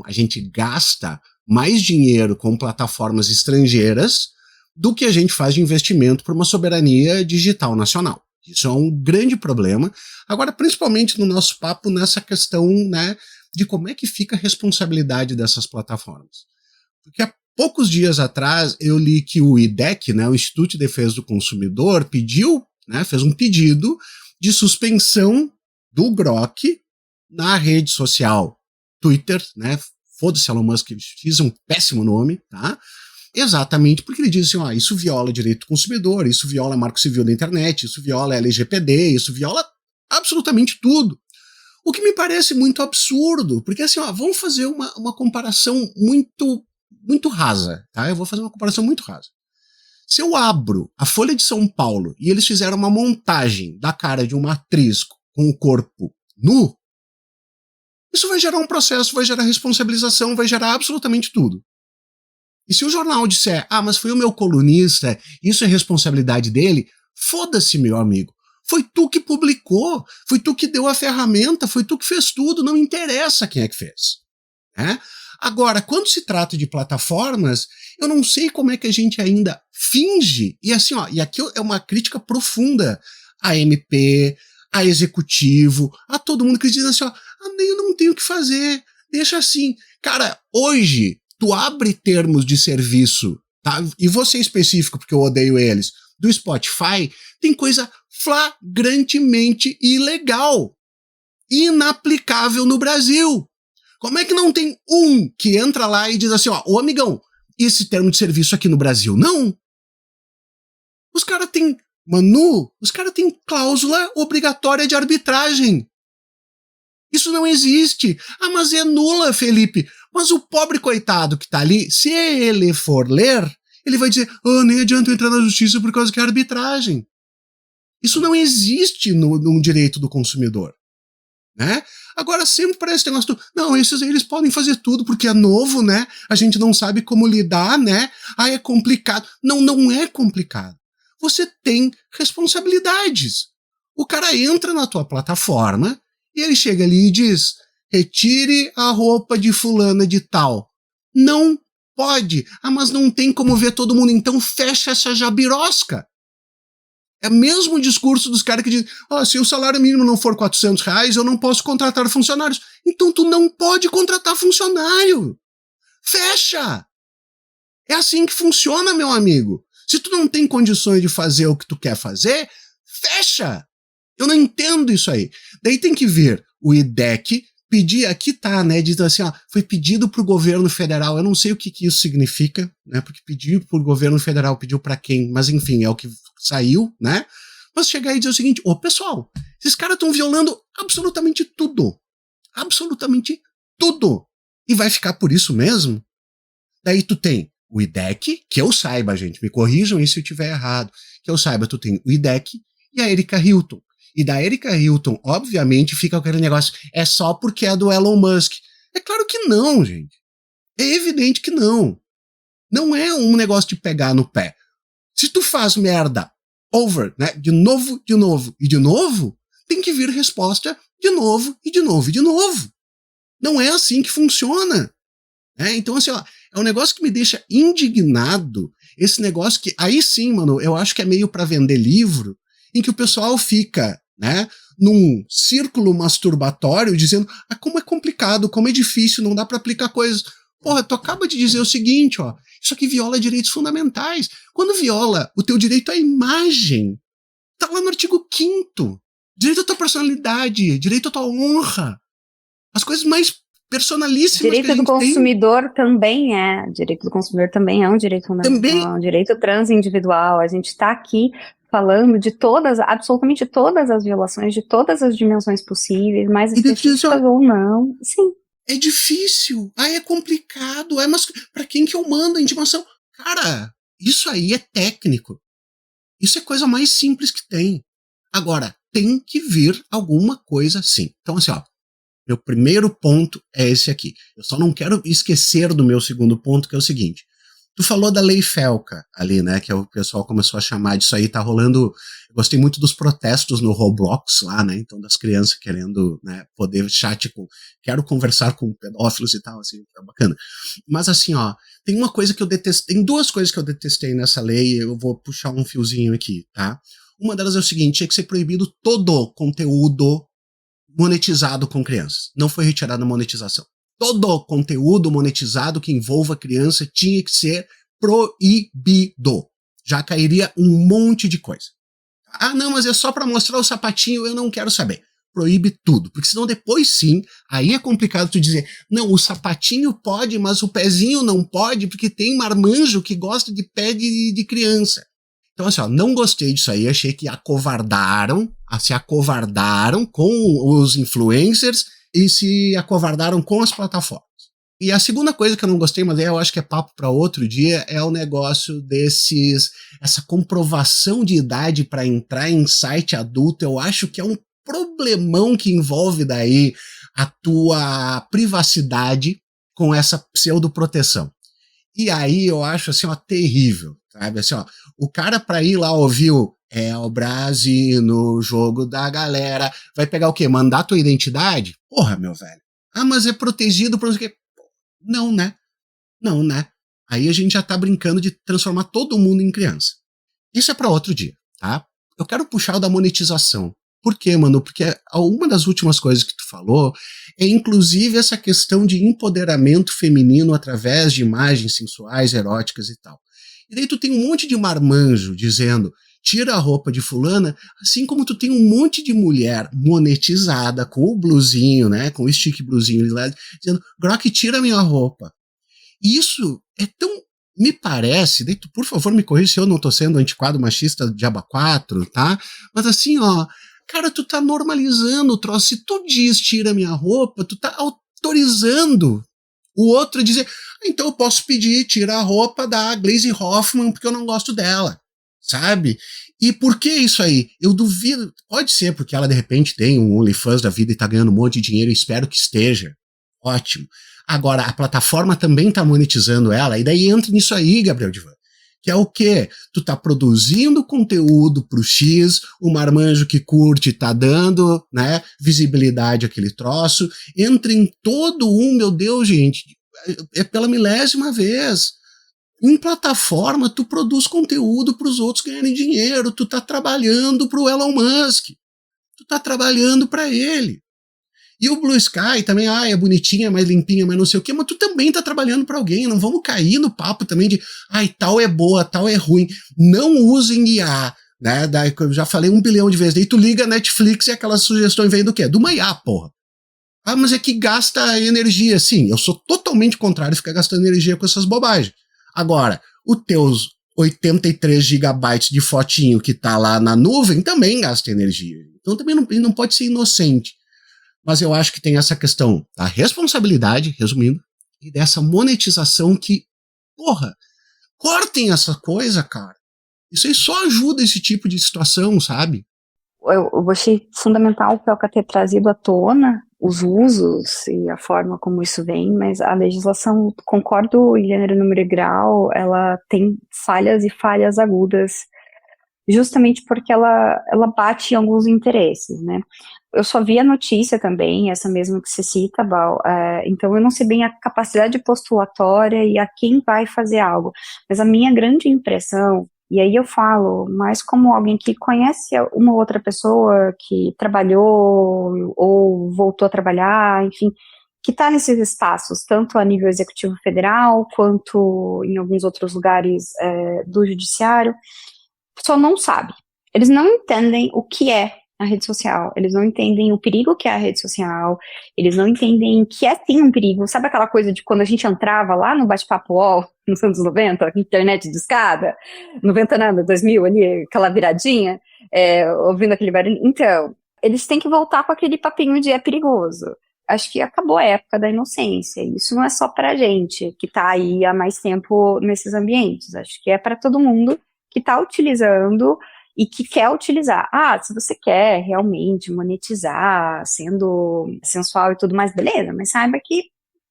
a gente gasta mais dinheiro com plataformas estrangeiras do que a gente faz de investimento para uma soberania digital nacional. Isso é um grande problema. Agora, principalmente no nosso papo, nessa questão, né, de como é que fica a responsabilidade dessas plataformas. Porque há poucos dias atrás eu li que o IDEC, né, o Instituto de Defesa do Consumidor, fez um pedido de suspensão do Grok na rede social Twitter, né, foda-se Elon Musk, eles fizeram um péssimo nome, tá? Exatamente porque ele diz assim, isso viola direito do consumidor, isso viola marco civil da internet, isso viola LGPD, isso viola absolutamente tudo. O que me parece muito absurdo, porque assim, ó, vamos fazer uma comparação muito rasa, tá? Eu vou fazer uma comparação muito rasa. Se eu abro a Folha de São Paulo e eles fizeram uma montagem da cara de uma atriz com o corpo nu, isso vai gerar um processo, vai gerar responsabilização, vai gerar absolutamente tudo. E se o jornal disser, mas foi o meu colunista, isso é responsabilidade dele, foda-se, meu amigo. Foi tu que publicou, foi tu que deu a ferramenta, foi tu que fez tudo, não interessa quem é que fez. Né? Agora, quando se trata de plataformas, eu não sei como é que a gente ainda finge, e assim, ó, e aqui é uma crítica profunda a MP, a executivo, a todo mundo que diz assim, ó, eu não tenho o que fazer, deixa assim. Cara, hoje, tu abre termos de serviço, tá? E você específico, porque eu odeio eles, do Spotify, tem coisa flagrantemente ilegal, inaplicável no Brasil. Como é que não tem um que entra lá e diz assim, ó, ô amigão, esse termo de serviço aqui no Brasil? Não. Os caras têm, os caras têm cláusula obrigatória de arbitragem. Isso não existe. Mas é nula, Felipe. Mas o pobre coitado que tá ali, se ele for ler, ele vai dizer, nem adianta eu entrar na justiça por causa que é arbitragem. Isso não existe no direito do consumidor. Né? Agora sempre parece ter negócio esses aí eles podem fazer tudo porque é novo, né? A gente não sabe como lidar, né? É complicado. Não é complicado. Você tem responsabilidades. O cara entra na tua plataforma e ele chega ali e diz, retire a roupa de fulana de tal. Não pode. Mas não tem como ver todo mundo, então fecha essa jabirosca. É o mesmo discurso dos caras que dizem, se o salário mínimo não for R$400, eu não posso contratar funcionários. Então tu não pode contratar funcionário. Fecha! É assim que funciona, meu amigo. Se tu não tem condições de fazer o que tu quer fazer, fecha! Eu não entendo isso aí. Daí tem que vir o IDEC pedir, aqui tá, né, diz assim, foi pedido pro governo federal, eu não sei o que isso significa, né, porque pediu pro governo federal, pediu pra quem, mas enfim, é o que saiu, né, mas chegar e dizer o seguinte, pessoal, esses caras estão violando absolutamente tudo, e vai ficar por isso mesmo? Daí tu tem o IDEC, que eu saiba, gente, me corrijam aí se eu estiver errado, que eu saiba, tu tem o IDEC e a Erika Hilton. E da Erika Hilton, obviamente, fica aquele negócio, é só porque é do Elon Musk. É claro que não, gente. É evidente que não. Não é um negócio de pegar no pé. Se tu faz merda over, né, de novo, tem que vir resposta de novo. Não é assim que funciona. Então, assim, é um negócio que me deixa indignado, esse negócio que, aí sim, mano, eu acho que é meio pra vender livro, em que o pessoal fica, né, num círculo masturbatório dizendo, como é complicado, como é difícil, não dá pra aplicar coisas. Porra, tu acaba de dizer o seguinte, isso aqui viola direitos fundamentais. Quando viola o teu direito à imagem, tá lá no artigo 5º, direito à tua personalidade, direito à tua honra, as coisas mais personalíssimas direito que a gente do consumidor também é, direito do consumidor também é um direito fundamental, direito transindividual, a gente tá aqui falando de absolutamente todas as violações, de todas as dimensões possíveis, mais específicas ou não. Sim. É difícil, é complicado, mas pra quem que eu mando a intimação? Cara, isso aí é técnico. Isso é coisa mais simples que tem. Agora, tem que vir alguma coisa assim. Então, assim, meu primeiro ponto é esse aqui. Eu só não quero esquecer do meu segundo ponto, que é o seguinte. Tu falou da Lei Felca ali, né, que o pessoal começou a chamar disso aí, tá rolando, eu gostei muito dos protestos no Roblox lá, né, então das crianças querendo, né, poder quero conversar com pedófilos e tal, assim, tá bacana. Mas assim, tem uma coisa que eu detestei, tem duas coisas que eu detestei nessa lei, eu vou puxar um fiozinho aqui, tá? Uma delas é o seguinte, tinha que ser proibido todo conteúdo monetizado com crianças, não foi retirada a monetização. Todo conteúdo monetizado que envolva criança tinha que ser proibido. Já cairia um monte de coisa. Não, mas é só para mostrar o sapatinho, eu não quero saber. Proíbe tudo, porque senão depois sim, aí é complicado tu dizer, não, o sapatinho pode, mas o pezinho não pode, porque tem marmanjo que gosta de pé de criança. Então, assim, ó, não gostei disso aí, achei que se acovardaram com os influencers e se acovardaram com as plataformas. E a segunda coisa que eu não gostei, mas eu acho que é papo para outro dia, é o negócio essa comprovação de idade para entrar em site adulto. Eu acho que é um problemão que envolve daí a tua privacidade com essa pseudoproteção. E aí eu acho assim, ó, terrível, sabe? Assim, ó, o cara para ir lá ouvir o Brasil no jogo da galera, vai pegar o quê? Mandar tua identidade? Porra, meu velho. Ah, mas é protegido por quê? Não, né? Aí a gente já tá brincando de transformar todo mundo em criança. Isso é para outro dia, tá? Eu quero puxar o da monetização. Por quê, mano? Porque uma das últimas coisas que tu falou é inclusive essa questão de empoderamento feminino através de imagens sensuais, eróticas e tal. E daí tu tem um monte de marmanjo dizendo, tira a roupa de fulana, assim como tu tem um monte de mulher monetizada com o blusinho, né, com o stick blusinho lá, dizendo, Grok, tira minha roupa. Isso é tão, me parece, daí tu, por favor, me corrija se eu não tô sendo antiquado machista de aba 4, tá? Mas assim, ó, cara, tu tá normalizando o troço. Se tu diz tira minha roupa, tu tá autorizando o outro a dizer, então eu posso pedir tira a roupa da Glaze Hoffman porque eu não gosto dela, sabe? E por que isso aí? Eu duvido, pode ser porque ela de repente tem um OnlyFans da vida e tá ganhando um monte de dinheiro, espero que esteja, ótimo. Agora, a plataforma também tá monetizando ela, e daí entra nisso aí, Gabriel Divan, que é o quê? Tu tá produzindo conteúdo pro X, o marmanjo que curte tá dando, né, visibilidade àquele troço, entra em todo meu Deus, gente, é pela milésima vez. Em plataforma, tu produz conteúdo pros outros ganharem dinheiro, tu tá trabalhando pro Elon Musk, tu tá trabalhando pra ele. E o Blue Sky também, é bonitinha, mais limpinha, mas não sei o quê, mas tu também tá trabalhando pra alguém, não vamos cair no papo também de, tal é boa, tal é ruim, não usem IA, né, daí eu já falei 1 bilhão de vezes, daí tu liga a Netflix e aquelas sugestões vêm do quê? Do uma IA, porra. Mas é que gasta energia, sim, eu sou totalmente contrário a ficar gastando energia com essas bobagens. Agora, os teus 83 gigabytes de fotinho que tá lá na nuvem também gasta energia, então também não pode ser inocente. Mas eu acho que tem essa questão da responsabilidade, resumindo, e dessa monetização que, porra, cortem essa coisa, cara. Isso aí só ajuda esse tipo de situação, sabe? Eu achei fundamental o Pelka ter trazido à tona os usos e a forma como isso vem, mas a legislação, concordo em gênero, número e grau, ela tem falhas e falhas agudas, justamente porque ela bate em alguns interesses, né? Eu só vi a notícia também, essa mesma que você cita, Bal, então eu não sei bem a capacidade postulatória e a quem vai fazer algo, mas a minha grande impressão, e aí eu falo, mais como alguém que conhece uma outra pessoa que trabalhou ou voltou a trabalhar, enfim, que está nesses espaços, tanto a nível executivo federal, quanto em alguns outros lugares do judiciário, só não sabe. Eles não entendem o que é a rede social, eles não entendem o perigo que é a rede social, eles não entendem que é sim um perigo. Sabe aquela coisa de quando a gente entrava lá no bate-papo UOL, nos anos 90, internet de escada, 90 não, 2000 ali, aquela viradinha, ouvindo aquele barulho? Então, eles têm que voltar com aquele papinho de é perigoso. Acho que acabou a época da inocência. Isso não é só pra gente que tá aí há mais tempo nesses ambientes, acho que é para todo mundo que tá utilizando e que quer utilizar. Se você quer realmente monetizar, sendo sensual e tudo mais, beleza, mas saiba que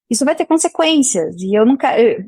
isso vai ter consequências, e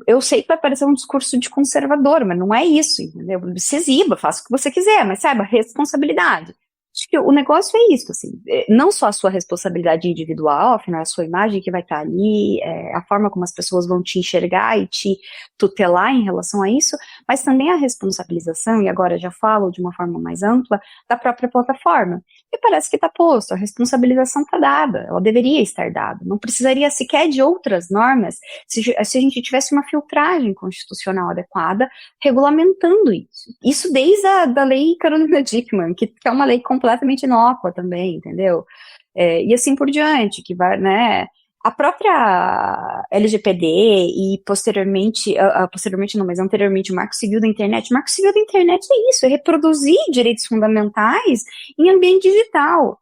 eu sei que vai parecer um discurso de conservador, mas não é isso, entendeu? Se exiba, faça o que você quiser, mas saiba, responsabilidade. Acho que o negócio é isso, assim, não só a sua responsabilidade individual, afinal é a sua imagem que vai estar ali, a forma como as pessoas vão te enxergar e te tutelar em relação a isso, mas também a responsabilização, e agora já falo de uma forma mais ampla, da própria plataforma. E parece que está posto, a responsabilização está dada, ela deveria estar dada, não precisaria sequer de outras normas se a gente tivesse uma filtragem constitucional adequada regulamentando isso. Isso desde a lei Carolina Dickmann, que é uma lei completamente inócua também, entendeu? E assim por diante, que vai, né, A própria LGPD e posteriormente não, mas anteriormente o Marco Civil da Internet. O Marco Civil da Internet é isso, é reproduzir direitos fundamentais em ambiente digital.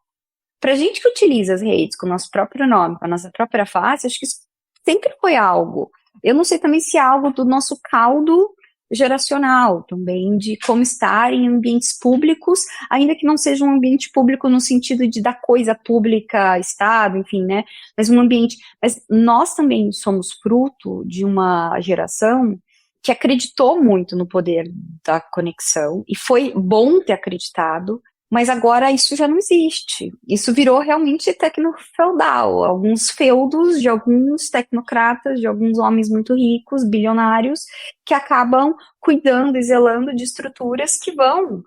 Pra gente que utiliza as redes com o nosso próprio nome, com a nossa própria face, acho que isso sempre foi algo. Eu não sei também se é algo do nosso caldo geracional também, de como estar em ambientes públicos, ainda que não seja um ambiente público no sentido de dar coisa pública, Estado, enfim, né, mas um ambiente, mas nós também somos fruto de uma geração que acreditou muito no poder da conexão, e foi bom ter acreditado, mas agora isso já não existe. Isso virou realmente tecno-feudal. Alguns feudos de alguns tecnocratas, de alguns homens muito ricos, bilionários, que acabam cuidando e zelando de estruturas que vão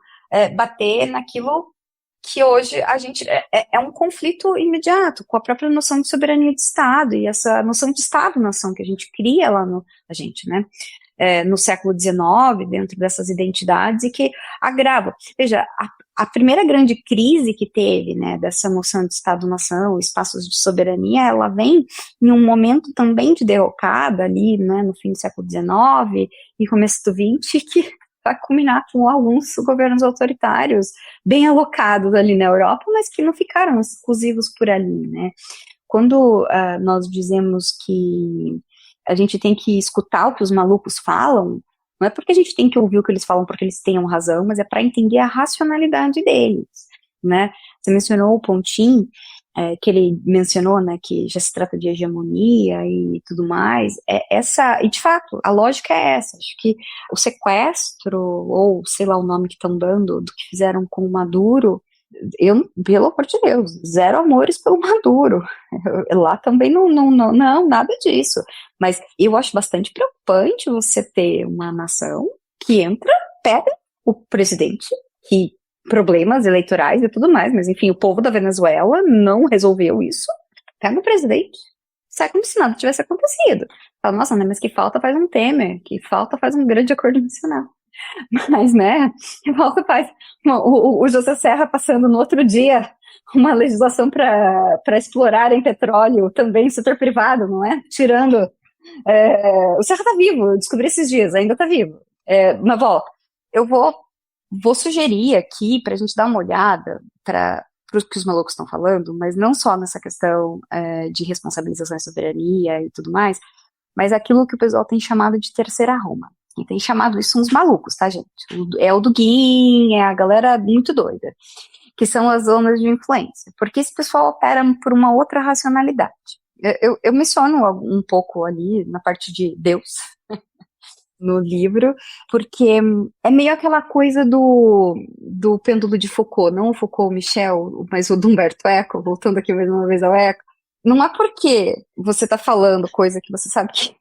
bater naquilo que hoje a gente... É um conflito imediato com a própria noção de soberania de Estado e essa noção de Estado-nação que a gente cria lá a gente, né? No século XIX, dentro dessas identidades, e que agrava. Veja, a primeira grande crise que teve, né, dessa noção de Estado-nação, espaços de soberania, ela vem em um momento também de derrocada ali, né, no fim do século XIX e começo do XX, que vai culminar com alguns governos autoritários bem alocados ali na Europa, mas que não ficaram exclusivos por ali, né. Quando nós dizemos que a gente tem que escutar o que os malucos falam, não é porque a gente tem que ouvir o que eles falam porque eles tenham razão, mas é para entender a racionalidade deles, né? Você mencionou o Pontin, que ele mencionou, né, que já se trata de hegemonia e tudo mais, e de fato, a lógica é essa, acho que o sequestro, ou sei lá o nome que estão dando, do que fizeram com o Maduro, pelo amor de Deus, zero amores pelo Maduro, lá também não, nada disso, mas eu acho bastante preocupante você ter uma nação que pega o presidente, que problemas eleitorais e tudo mais, mas enfim, o povo da Venezuela não resolveu isso, pega o presidente, sai como se nada tivesse acontecido, fala, nossa, né, mas que falta faz um Temer, que falta faz um grande acordo nacional. Mas, né, volta faz o José Serra passando no outro dia uma legislação para explorar em petróleo também setor privado, não é? Tirando... o Serra tá vivo, eu descobri esses dias, ainda tá vivo. Mas, eu vou sugerir aqui para a gente dar uma olhada para o que os malucos estão falando, mas não só nessa questão de responsabilização e soberania e tudo mais, mas aquilo que o pessoal tem chamado de terceira Roma. Quem tem chamado isso são os malucos, tá, gente? É o Dugin, é a galera muito doida, que são as zonas de influência, porque esse pessoal opera por uma outra racionalidade. Eu menciono um pouco ali na parte de Deus, no livro, porque é meio aquela coisa do pêndulo de Foucault, não o Foucault Michel, mas o do Humberto Eco, voltando aqui mais uma vez ao Eco. Não é porque você tá falando coisa que você sabe que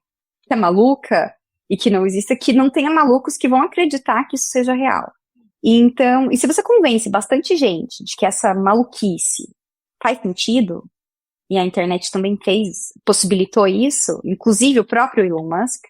é maluca, e que não exista, que não tenha malucos que vão acreditar que isso seja real. Então, e se você convence bastante gente de que essa maluquice faz sentido, e a internet também possibilitou isso, inclusive o próprio Elon Musk,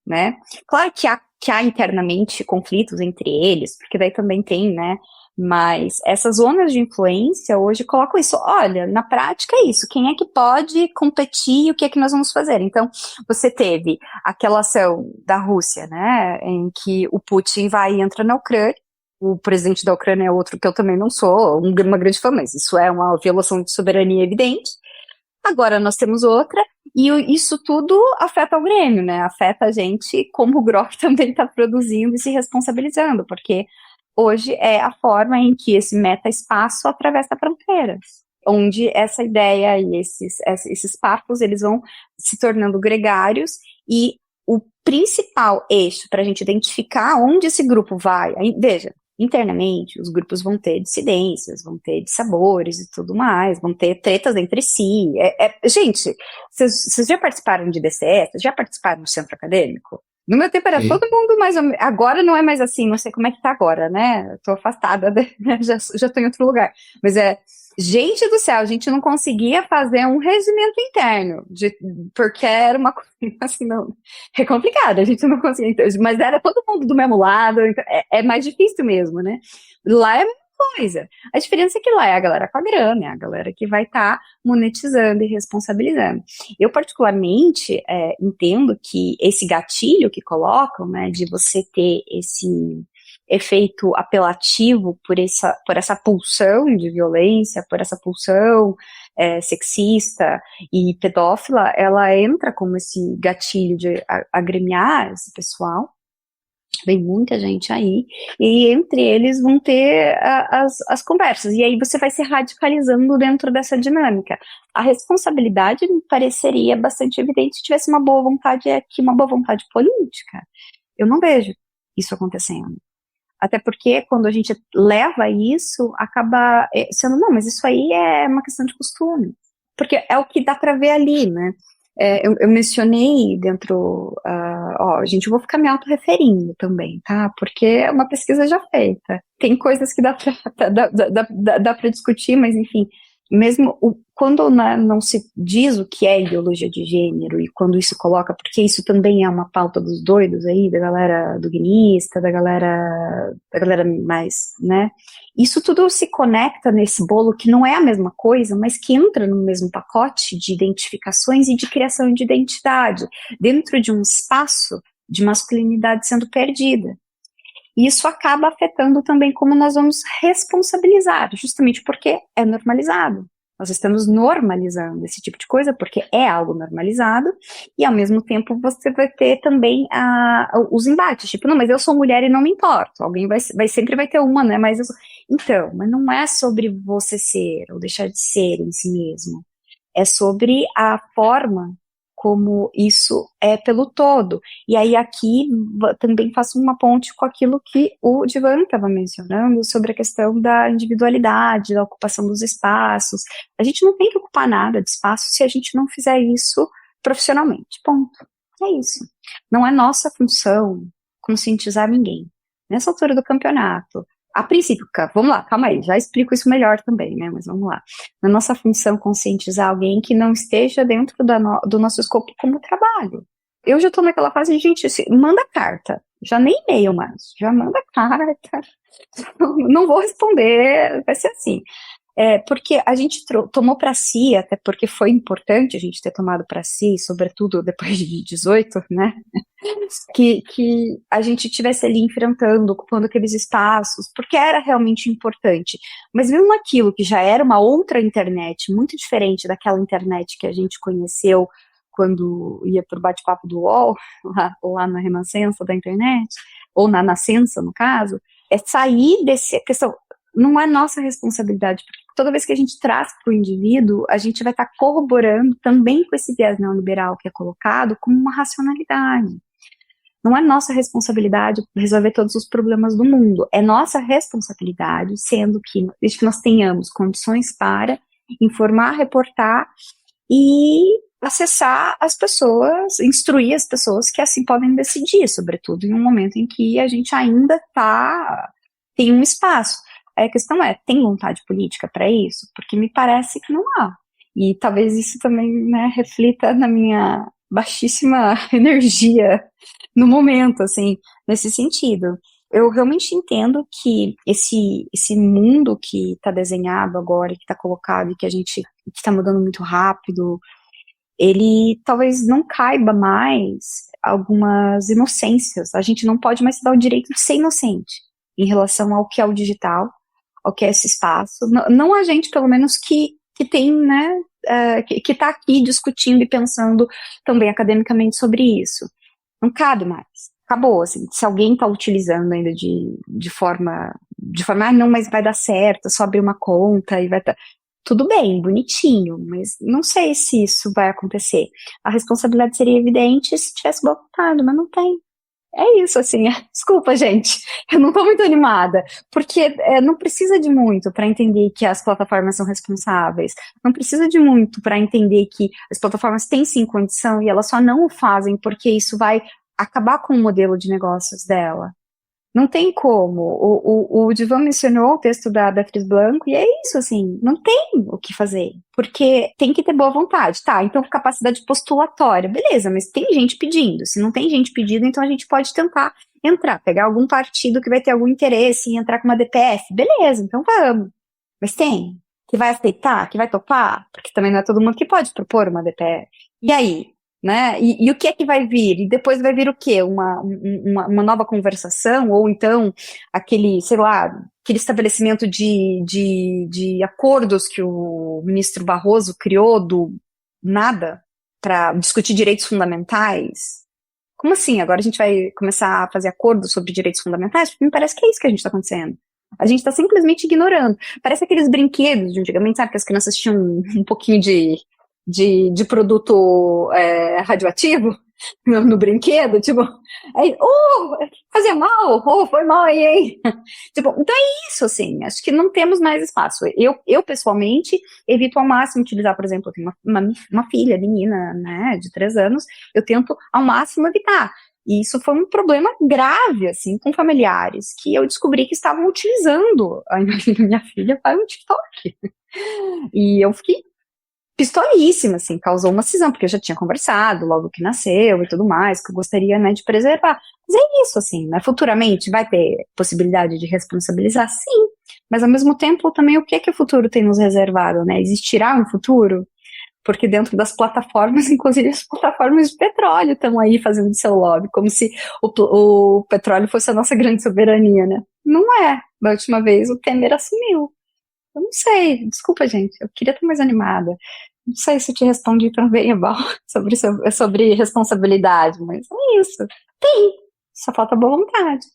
né? Claro que há internamente conflitos entre eles, porque daí também tem, né? Mas essas zonas de influência hoje colocam isso, olha, na prática é isso, quem é que pode competir e o que é que nós vamos fazer? Então, você teve aquela ação da Rússia, né, em que o Putin vai e entra na Ucrânia, o presidente da Ucrânia é outro que eu também não sou uma grande fã, mas isso é uma violação de soberania evidente. Agora nós temos outra, e isso tudo afeta o Grêmio, né, afeta a gente como o Grok também está produzindo e se responsabilizando, porque hoje é a forma em que esse meta-espaço atravessa fronteiras, onde essa ideia e esses papos, eles vão se tornando gregários, e o principal eixo para a gente identificar onde esse grupo vai, veja, internamente, os grupos vão ter dissidências, vão ter dissabores e tudo mais, vão ter tretas entre si. Gente, vocês já participaram de DCE? Vocês já participaram do centro acadêmico? No meu tempo era todo mundo mais ou menos, agora não é mais assim, não sei como é que tá agora, né, eu tô afastada, já tô em outro lugar, mas gente do céu, a gente não conseguia fazer um regimento interno, porque era uma coisa, assim, não, é complicado, a gente não conseguia, mas era todo mundo do mesmo lado, então é mais difícil mesmo, né, lá é a mesma coisa. A diferença é que lá é a galera com a grana, é a galera que vai estar monetizando e responsabilizando. Eu, particularmente, entendo que esse gatilho que colocam, né, de você ter esse efeito apelativo por essa pulsão de violência, por essa pulsão sexista e pedófila, ela entra como esse gatilho de agremiar esse pessoal. Vem muita gente aí, e entre eles vão ter as conversas, e aí você vai se radicalizando dentro dessa dinâmica. A responsabilidade me pareceria bastante evidente se tivesse uma boa vontade aqui, uma boa vontade política. Eu não vejo isso acontecendo. Até porque quando a gente leva isso, acaba sendo, não, mas isso aí é uma questão de costume. Porque é o que dá para ver ali, né? Eu mencionei dentro, gente, eu vou ficar me autorreferindo também, tá? Porque é uma pesquisa já feita. Tem coisas que dá pra discutir, mas enfim, mesmo quando não se diz o que é ideologia de gênero, e quando isso coloca, porque isso também é uma pauta dos doidos aí, da galera duguinista, da galera mais, né? Isso tudo se conecta nesse bolo que não é a mesma coisa, mas que entra no mesmo pacote de identificações e de criação de identidade, dentro de um espaço de masculinidade sendo perdida. E isso acaba afetando também como nós vamos responsabilizar, justamente porque é normalizado. Nós estamos normalizando esse tipo de coisa porque é algo normalizado, e ao mesmo tempo você vai ter também os embates, tipo, não, mas eu sou mulher e não me importo. Alguém sempre vai ter uma, né? Mas então, mas não é sobre você ser ou deixar de ser em si mesmo. É sobre a forma como isso é pelo todo. E aí aqui também faço uma ponte com aquilo que o Divan estava mencionando sobre a questão da individualidade, da ocupação dos espaços. A gente não tem que ocupar nada de espaço se a gente não fizer isso profissionalmente. Ponto. É isso. Não é nossa função conscientizar ninguém. Nessa altura do campeonato, a princípio, vamos lá, calma aí, já explico isso melhor também, né, mas vamos lá. Na nossa função, conscientizar alguém que não esteja dentro do nosso escopo como trabalho. Eu já tô naquela fase de, gente, manda carta, já nem e-mail mais, já manda carta, não vou responder, vai ser assim. Porque a gente tomou para si, até porque foi importante a gente ter tomado para si, sobretudo depois de 18, né, que a gente estivesse ali enfrentando, ocupando aqueles espaços, porque era realmente importante. Mas mesmo aquilo que já era uma outra internet, muito diferente daquela internet que a gente conheceu quando ia para o bate-papo do UOL, lá na renascença da internet, ou na nascença, no caso, sair dessa questão. Não é nossa responsabilidade, porque toda vez que a gente traz para o indivíduo, a gente vai estar corroborando também com esse viés neoliberal que é colocado como uma racionalidade. Não é nossa responsabilidade resolver todos os problemas do mundo, é nossa responsabilidade, sendo que, desde que nós tenhamos condições para informar, reportar e acessar as pessoas, instruir as pessoas que assim podem decidir, sobretudo em um momento em que a gente ainda tem um espaço. A questão é, tem vontade política para isso? Porque me parece que não há. E talvez isso também, né, reflita na minha baixíssima energia no momento, assim, nesse sentido. Eu realmente entendo que esse mundo que está desenhado agora, que está colocado e que que está mudando muito rápido, ele talvez não caiba mais algumas inocências. A gente não pode mais se dar o direito de ser inocente em relação ao que é o digital, ao que é esse espaço. Não a gente, pelo menos, que tem, né, que está aqui discutindo e pensando também academicamente sobre isso. Não cabe mais. Acabou, assim, se alguém está utilizando ainda de forma, não, mas vai dar certo, só abrir uma conta e vai estar... Tudo bem, bonitinho, mas não sei se isso vai acontecer. A responsabilidade seria evidente se tivesse boa vontade, mas não tem. É isso, assim, desculpa, gente, eu não tô muito animada, porque não precisa de muito para entender que as plataformas são responsáveis, não precisa de muito para entender que as plataformas têm sim condição e elas só não o fazem porque isso vai acabar com o modelo de negócios dela. Não tem como. O Divan mencionou o texto da Beatriz Blanco, e é isso, assim, não tem o que fazer, porque tem que ter boa vontade, tá? Então, capacidade postulatória, beleza, mas tem gente pedindo. Se não tem gente pedindo, então a gente pode tentar entrar, pegar algum partido que vai ter algum interesse em entrar com uma DPF, beleza, então vamos. Mas tem, que vai aceitar, que vai topar, porque também não é todo mundo que pode propor uma DPF. E aí? Né? E o que é que vai vir? E depois vai vir o quê? Uma nova conversação? Ou então aquele, sei lá, aquele estabelecimento de acordos que o ministro Barroso criou do nada para discutir direitos fundamentais? Como assim? Agora a gente vai começar a fazer acordos sobre direitos fundamentais? Porque me parece que é isso que a gente está acontecendo. A gente está simplesmente ignorando. Parece aqueles brinquedos de antigamente, sabe? Que as crianças tinham um pouquinho de produto radioativo no brinquedo, tipo, aí, fazia mal, foi mal aí, hein? Tipo, então é isso, assim, acho que não temos mais espaço. Eu pessoalmente, evito ao máximo utilizar, por exemplo, eu tenho uma filha, menina, né, de 3 anos, eu tento ao máximo evitar. E isso foi um problema grave, assim, com familiares, que eu descobri que estavam utilizando a imagem da minha filha para um TikTok. E eu fiquei pistolíssima, assim, causou uma cisão, porque eu já tinha conversado logo que nasceu e tudo mais, que eu gostaria, né, de preservar. Mas é isso, assim, né, futuramente vai ter possibilidade de responsabilizar? Sim, mas ao mesmo tempo também o que é que o futuro tem nos reservado, né, existirá um futuro? Porque dentro das plataformas, inclusive as plataformas de petróleo estão aí fazendo seu lobby, como se o petróleo fosse a nossa grande soberania, né, não é. Da última vez o Temer assumiu. Eu não sei, desculpa, gente, eu queria estar mais animada. Não sei se eu te respondi tão bem, sobre responsabilidade, mas é isso. Tem, só falta boa vontade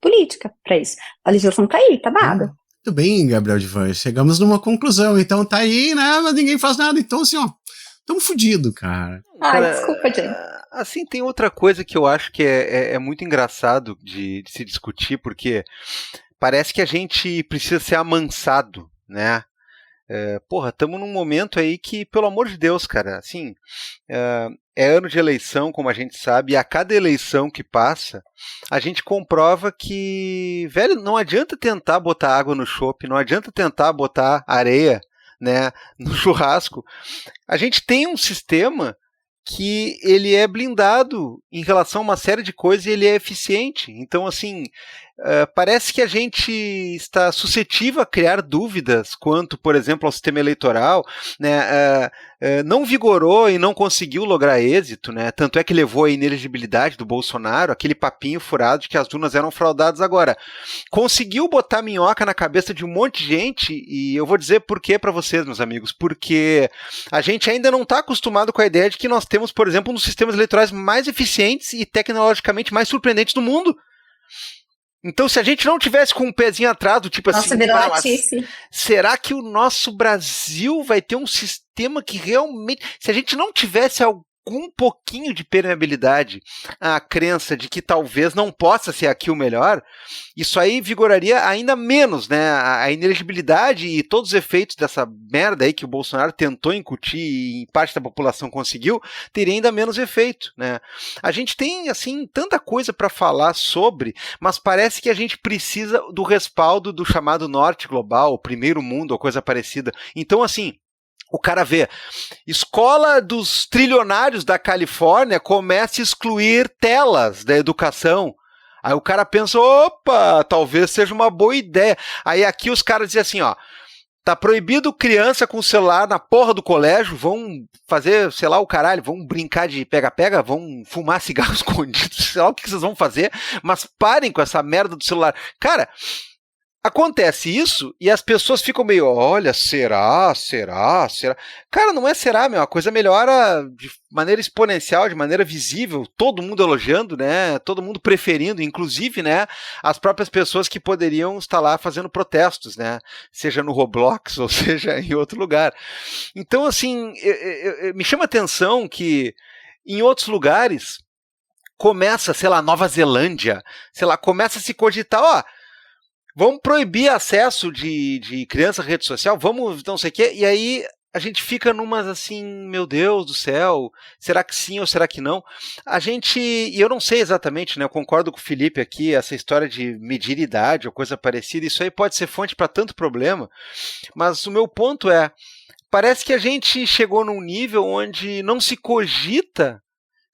política para isso. A legislação tá aí, tá dada. Muito bem, Gabriel Divan, chegamos numa conclusão, então tá aí, né, mas ninguém faz nada, então assim, ó, tamo fudido, cara. Ai, desculpa, gente. Assim, tem outra coisa que eu acho que é muito engraçado de se discutir, porque parece que a gente precisa ser amansado, né? Estamos num momento aí que, pelo amor de Deus, cara, assim, é ano de eleição, como a gente sabe, e a cada eleição que passa, a gente comprova que, velho, não adianta tentar botar água no chopp, não adianta tentar botar areia, né, no churrasco. A gente tem um sistema que ele é blindado em relação a uma série de coisas e ele é eficiente. Então, assim, parece que a gente está suscetível a criar dúvidas quanto, por exemplo, ao sistema eleitoral, né? Não vigorou e não conseguiu lograr êxito, né? Tanto é que levou à inelegibilidade do Bolsonaro, aquele papinho furado de que as urnas eram fraudadas. Agora, conseguiu botar minhoca na cabeça de um monte de gente, e eu vou dizer por quê para vocês, meus amigos, porque a gente ainda não está acostumado com a ideia de que nós temos, por exemplo, um dos sistemas eleitorais mais eficientes e tecnologicamente mais surpreendentes do mundo. Então, se a gente não tivesse com um pezinho atrás, do tipo assim, será que o nosso Brasil vai ter um sistema que realmente... Se a gente não tivesse algum pouquinho de permeabilidade à crença de que talvez não possa ser aqui o melhor, isso aí vigoraria ainda menos, né? A inelegibilidade e todos os efeitos dessa merda aí que o Bolsonaro tentou incutir e em parte da população conseguiu, teria ainda menos efeito, né? A gente tem, assim, tanta coisa para falar sobre, mas parece que a gente precisa do respaldo do chamado Norte Global, o primeiro mundo, ou coisa parecida. Então, assim, o cara vê, escola dos trilionários da Califórnia começa a excluir telas da educação. Aí o cara pensa, opa, talvez seja uma boa ideia. Aí aqui os caras dizem assim, ó, tá proibido criança com celular na porra do colégio, vão fazer, sei lá, o caralho, vão brincar de pega-pega, vão fumar cigarro escondido, sei lá o que vocês vão fazer, mas parem com essa merda do celular. Cara... Acontece isso e as pessoas ficam meio, olha, será? Cara, não é será, meu, a coisa melhora de maneira exponencial, de maneira visível, todo mundo elogiando, né, todo mundo preferindo, inclusive, né, as próprias pessoas que poderiam estar lá fazendo protestos, né, seja no Roblox ou seja em outro lugar. Então, assim, me chama a atenção que em outros lugares começa, sei lá, Nova Zelândia, sei lá, começa a se cogitar, ó, vamos proibir acesso de criança à rede social, vamos não sei o quê, e aí a gente fica numas assim, meu Deus do céu, será que sim ou será que não? E eu não sei exatamente, né? Eu concordo com o Felipe aqui, essa história de medir idade ou coisa parecida, isso aí pode ser fonte para tanto problema, mas o meu ponto é, parece que a gente chegou num nível onde não se cogita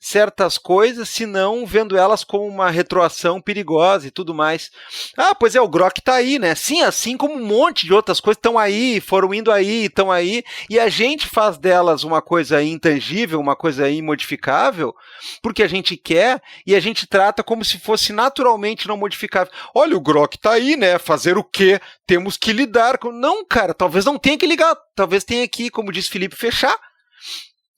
certas coisas, senão vendo elas como uma retroação perigosa e tudo mais. Ah, pois é, o Grok tá aí, né? Sim, assim como um monte de outras coisas estão aí, foram indo aí, estão aí, e a gente faz delas uma coisa intangível, uma coisa imodificável, porque a gente quer, e a gente trata como se fosse naturalmente não modificável. Olha, o Grok tá aí, né? Fazer o quê? Temos que lidar com... Não, cara, talvez não tenha que ligar, talvez tenha que, como disse Felipe, fechar.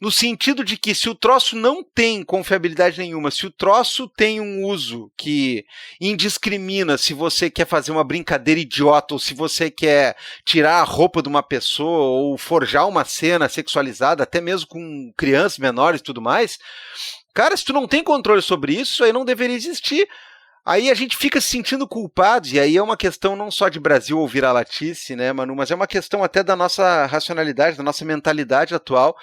No sentido de que se o troço não tem confiabilidade nenhuma, se o troço tem um uso que indiscrimina se você quer fazer uma brincadeira idiota ou se você quer tirar a roupa de uma pessoa ou forjar uma cena sexualizada, até mesmo com crianças menores e tudo mais, cara, se tu não tem controle sobre isso aí não deveria existir. Aí a gente fica se sentindo culpado, e aí é uma questão não só de Brasil ou vira-latice, né, Manu, mas é uma questão até da nossa racionalidade, da nossa mentalidade atual.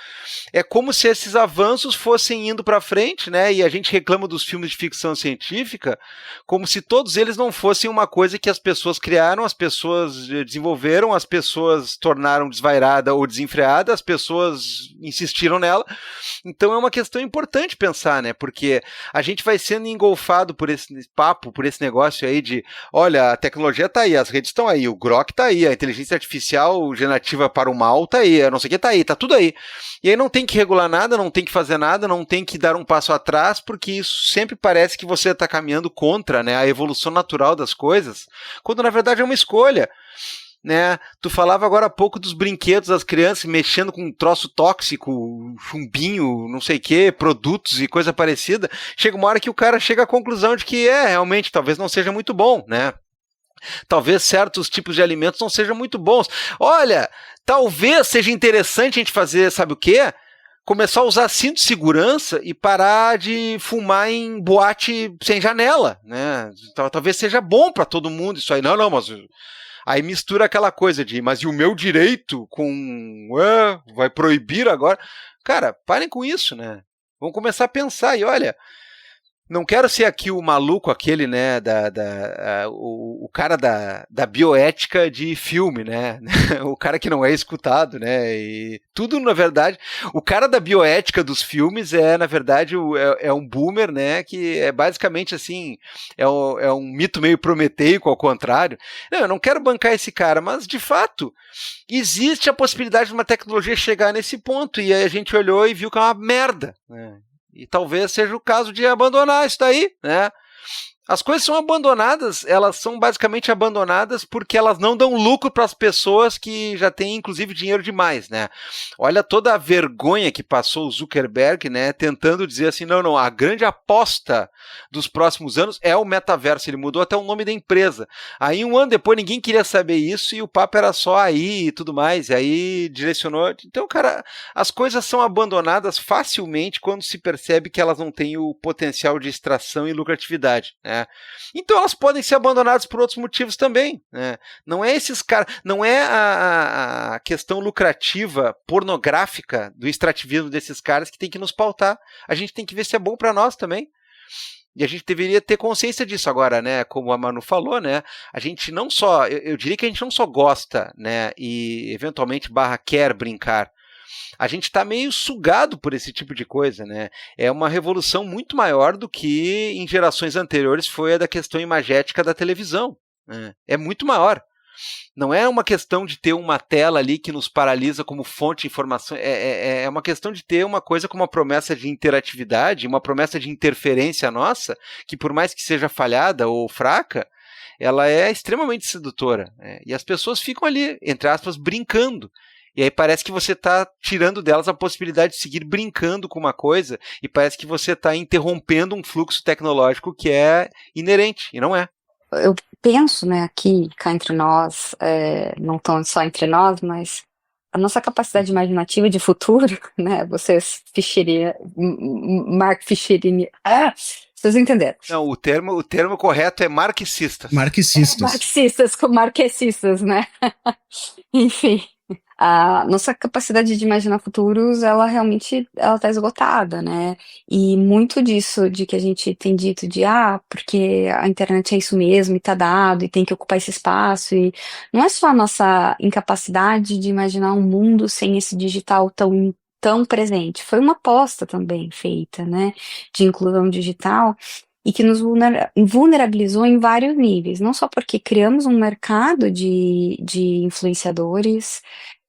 É como se esses avanços fossem indo para frente, né, e a gente reclama dos filmes de ficção científica como se todos eles não fossem uma coisa que as pessoas criaram, as pessoas desenvolveram, as pessoas tornaram desvairada ou desenfreada, as pessoas insistiram nela. Então é uma questão importante pensar, né, porque a gente vai sendo engolfado por esse papo, por esse negócio aí de, olha, a tecnologia tá aí, as redes estão aí, o Grok tá aí, a inteligência artificial generativa para o mal tá aí, não sei o que tá aí, tá tudo aí. E aí não tem que regular nada, não tem que fazer nada, não tem que dar um passo atrás, porque isso sempre parece que você está caminhando contra, né, a evolução natural das coisas, quando na verdade é uma escolha. Né? Tu falava agora há pouco dos brinquedos das crianças mexendo com um troço tóxico, chumbinho, não sei o que, produtos e coisa parecida. Chega uma hora que o cara chega à conclusão de que realmente, talvez não seja muito bom, né? Talvez certos tipos de alimentos não sejam muito bons. Olha, talvez seja interessante a gente fazer, sabe o quê? Começar a usar cinto de segurança e parar de fumar em boate sem janela, né? Talvez seja bom para todo mundo isso aí. Não, mas... Aí mistura aquela coisa de, mas e o meu direito com, vai proibir agora? Cara, parem com isso, né? Vamos começar a pensar e olha, não quero ser aqui o maluco aquele, né, o cara da bioética de filme, né, o cara que não é escutado, né, e tudo, na verdade, o cara da bioética dos filmes na verdade, é um boomer, né, que é basicamente assim, é um mito meio prometeico, ao contrário. Não, eu não quero bancar esse cara, mas, de fato, existe a possibilidade de uma tecnologia chegar nesse ponto, e aí a gente olhou e viu que é uma merda, né. E talvez seja o caso de abandonar isso daí, né? As coisas são abandonadas, elas são basicamente abandonadas porque elas não dão lucro para as pessoas que já têm, inclusive, dinheiro demais, né? Olha toda a vergonha que passou o Zuckerberg, né? Tentando dizer assim, não, a grande aposta dos próximos anos é o metaverso. Ele mudou até o nome da empresa. Aí, um ano depois, ninguém queria saber isso e o papo era só aí e tudo mais. E aí, direcionou... Então, cara, as coisas são abandonadas facilmente quando se percebe que elas não têm o potencial de extração e lucratividade, né? Então elas podem ser abandonadas por outros motivos também, né? Não é esses caras, não é a questão lucrativa, pornográfica do extrativismo desses caras que tem que nos pautar. A gente tem que ver se é bom para nós também. E a gente deveria ter consciência disso agora, né? Como a Manu falou, né? A gente não só, eu diria que a gente não só gosta, né? E eventualmente quer brincar. A gente está meio sugado por esse tipo de coisa, né? É uma revolução muito maior do que em gerações anteriores foi a da questão imagética da televisão, né? É muito maior. Não é uma questão de ter uma tela ali que nos paralisa como fonte de informação, é uma questão de ter uma coisa com uma promessa de interatividade, uma promessa de interferência nossa, que por mais que seja falhada ou fraca, ela é extremamente sedutora, né? E as pessoas ficam ali, entre aspas, brincando. E aí parece que você está tirando delas a possibilidade de seguir brincando com uma coisa e parece que você está interrompendo um fluxo tecnológico que é inerente, e não é. Eu penso, né, aqui, cá entre nós, não tão só entre nós, mas a nossa capacidade imaginativa de futuro, né, Mark Fischerini, vocês entenderam? Não, o termo correto é marxistas. Marxistas, marxistas, né, enfim. A nossa capacidade de imaginar futuros, ela realmente ela tá esgotada, né? E muito disso de que a gente tem dito de porque a internet é isso mesmo, e tá dado, e tem que ocupar esse espaço, e não é só a nossa incapacidade de imaginar um mundo sem esse digital tão presente. Foi uma aposta também feita, né, de inclusão digital, e que nos vulnerabilizou em vários níveis, não só porque criamos um mercado de influenciadores,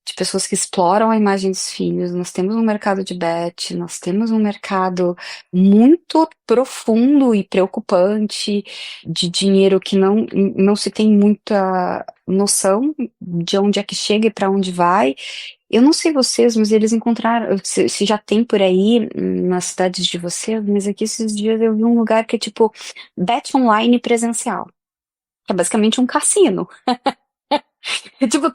de pessoas que exploram a imagem dos filhos, nós temos um mercado de bet, nós temos um mercado muito profundo e preocupante de dinheiro que não se tem muita noção de onde é que chega e para onde vai. Eu não sei vocês, mas eles encontraram, se já tem por aí nas cidades de vocês, mas aqui esses dias eu vi um lugar que é tipo bet online presencial, que é basicamente um cassino. Tipo,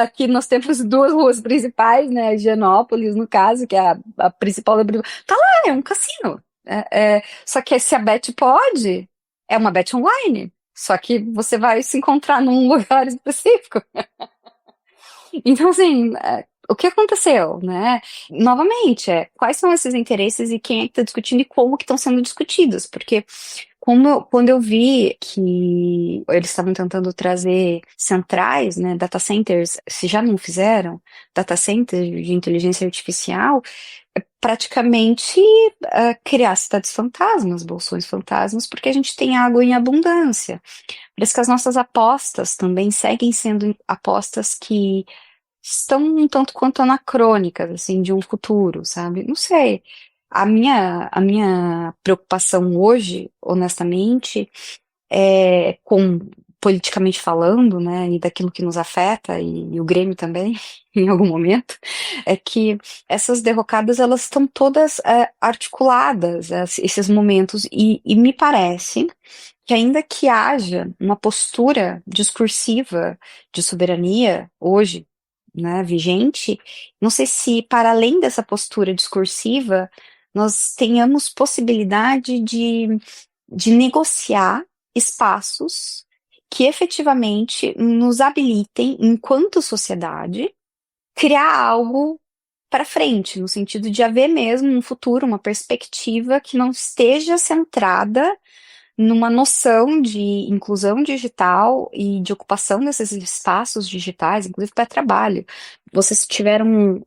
aqui nós temos duas ruas principais, né? Higienópolis, no caso, que é a principal da. Tá lá, é um cassino. Só que se a bet pode, é uma bet online. Só que você vai se encontrar num lugar específico. Então, assim, o que aconteceu, né? Novamente, quais são esses interesses e quem é que está discutindo e como que estão sendo discutidos? Porque quando eu vi que eles estavam tentando trazer centrais, né, data centers, se já não fizeram, data centers de inteligência artificial, praticamente criar cidades fantasmas, bolsões fantasmas, porque a gente tem água em abundância. Por isso que as nossas apostas também seguem sendo apostas que estão um tanto quanto anacrônicas, assim, de um futuro, sabe? Não sei. A minha preocupação hoje, honestamente, politicamente falando, né, e daquilo que nos afeta, e o Grêmio também, em algum momento, é que essas derrocadas, elas estão todas articuladas, esses momentos, e me parece que ainda que haja uma postura discursiva de soberania hoje, né, vigente, não sei se para além dessa postura discursiva nós tenhamos possibilidade de negociar espaços que efetivamente nos habilitem, enquanto sociedade, criar algo para frente, no sentido de haver mesmo um futuro, uma perspectiva que não esteja centrada numa noção de inclusão digital e de ocupação desses espaços digitais, inclusive para trabalho. Vocês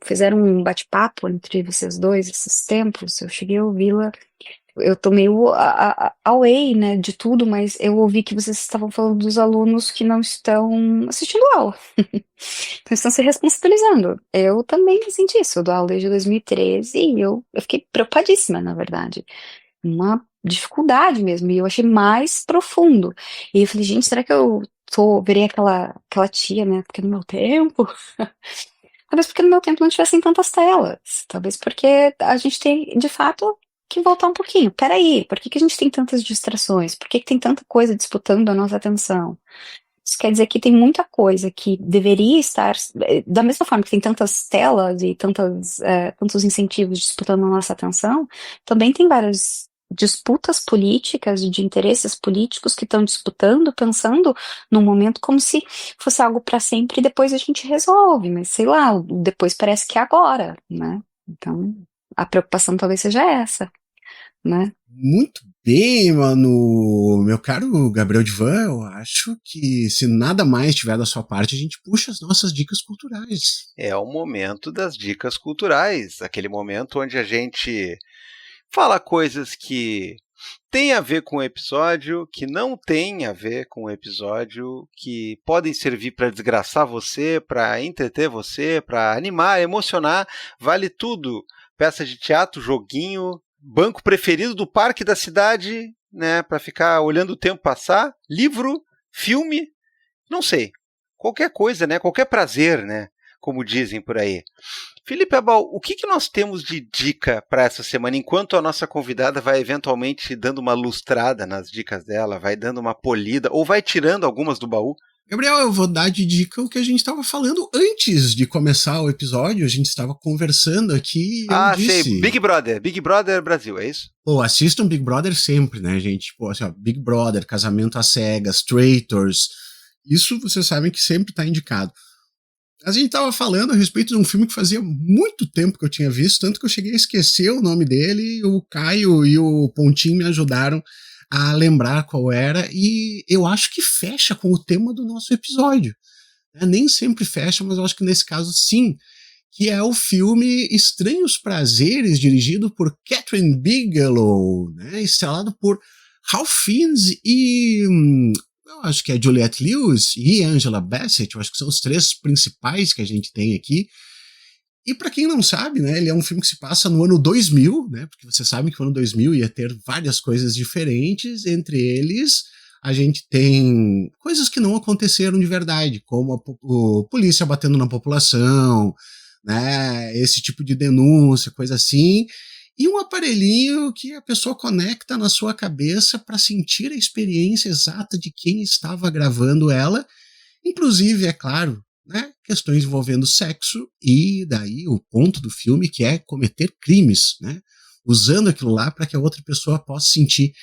fizeram um bate-papo entre vocês dois esses tempos, eu cheguei a ouvi-la, eu tô meio away, né, de tudo, mas eu ouvi que vocês estavam falando dos alunos que não estão assistindo aula, então estão se responsabilizando. Eu também senti isso, eu dou aula desde 2013 e eu fiquei preocupadíssima, na verdade. Uma dificuldade mesmo, e eu achei mais profundo. E eu falei, gente, será que eu virei aquela tia, né? Porque no meu tempo. Talvez porque no meu tempo não tivessem tantas telas. Talvez porque a gente tem, de fato, que voltar um pouquinho. Peraí, por que a gente tem tantas distrações? Por que tem tanta coisa disputando a nossa atenção? Isso quer dizer que tem muita coisa que deveria estar, da mesma forma que tem tantas telas e tantos incentivos disputando a nossa atenção, também tem várias disputas políticas, de interesses políticos que estão disputando, pensando num momento como se fosse algo para sempre e depois a gente resolve, mas sei lá, depois parece que é agora, né? Então, a preocupação talvez seja essa, né? Muito bem, mano. Meu caro Gabriel Divan, eu acho que se nada mais tiver da sua parte, a gente puxa as nossas dicas culturais. É o momento das dicas culturais, aquele momento onde a gente fala coisas que tem a ver com o episódio, que não tem a ver com o episódio, que podem servir para desgraçar você, para entreter você, para animar, emocionar, vale tudo. Peça de teatro, joguinho, banco preferido do parque da cidade, né, para ficar olhando o tempo passar, livro, filme, não sei, qualquer coisa, né, qualquer prazer, né, como dizem por aí. Felipe Abal, o que nós temos de dica para essa semana, enquanto a nossa convidada vai eventualmente dando uma lustrada nas dicas dela, vai dando uma polida, ou vai tirando algumas do baú? Gabriel, eu vou dar de dica o que a gente estava falando antes de começar o episódio, a gente estava conversando aqui. Sei, Big Brother Brasil, é isso? Pô, assistam Big Brother sempre, né, gente? Pô, assim, ó, Big Brother, Casamento às Cegas, Traitors, isso vocês sabem que sempre tá indicado. A gente tava falando a respeito de um filme que fazia muito tempo que eu tinha visto, tanto que eu cheguei a esquecer o nome dele, o Caio e o Pontinho me ajudaram a lembrar qual era, e eu acho que fecha com o tema do nosso episódio. Nem sempre fecha, mas eu acho que nesse caso sim, que é o filme Estranhos Prazeres, dirigido por Kathryn Bigelow, né, estrelado por Ralph Fiennes e eu acho que é Juliette Lewis e Angela Bassett. Eu acho que são os três principais que a gente tem aqui. E para quem não sabe, né, ele é um filme que se passa no ano 2000, né, porque você sabe que o ano 2000 ia ter várias coisas diferentes, entre eles a gente tem coisas que não aconteceram de verdade, como a polícia batendo na população, né, esse tipo de denúncia, coisa assim, e um aparelhinho que a pessoa conecta na sua cabeça para sentir a experiência exata de quem estava gravando ela, inclusive, é claro, né, questões envolvendo sexo, e daí o ponto do filme que é cometer crimes, né, usando aquilo lá para que a outra pessoa possa sentir.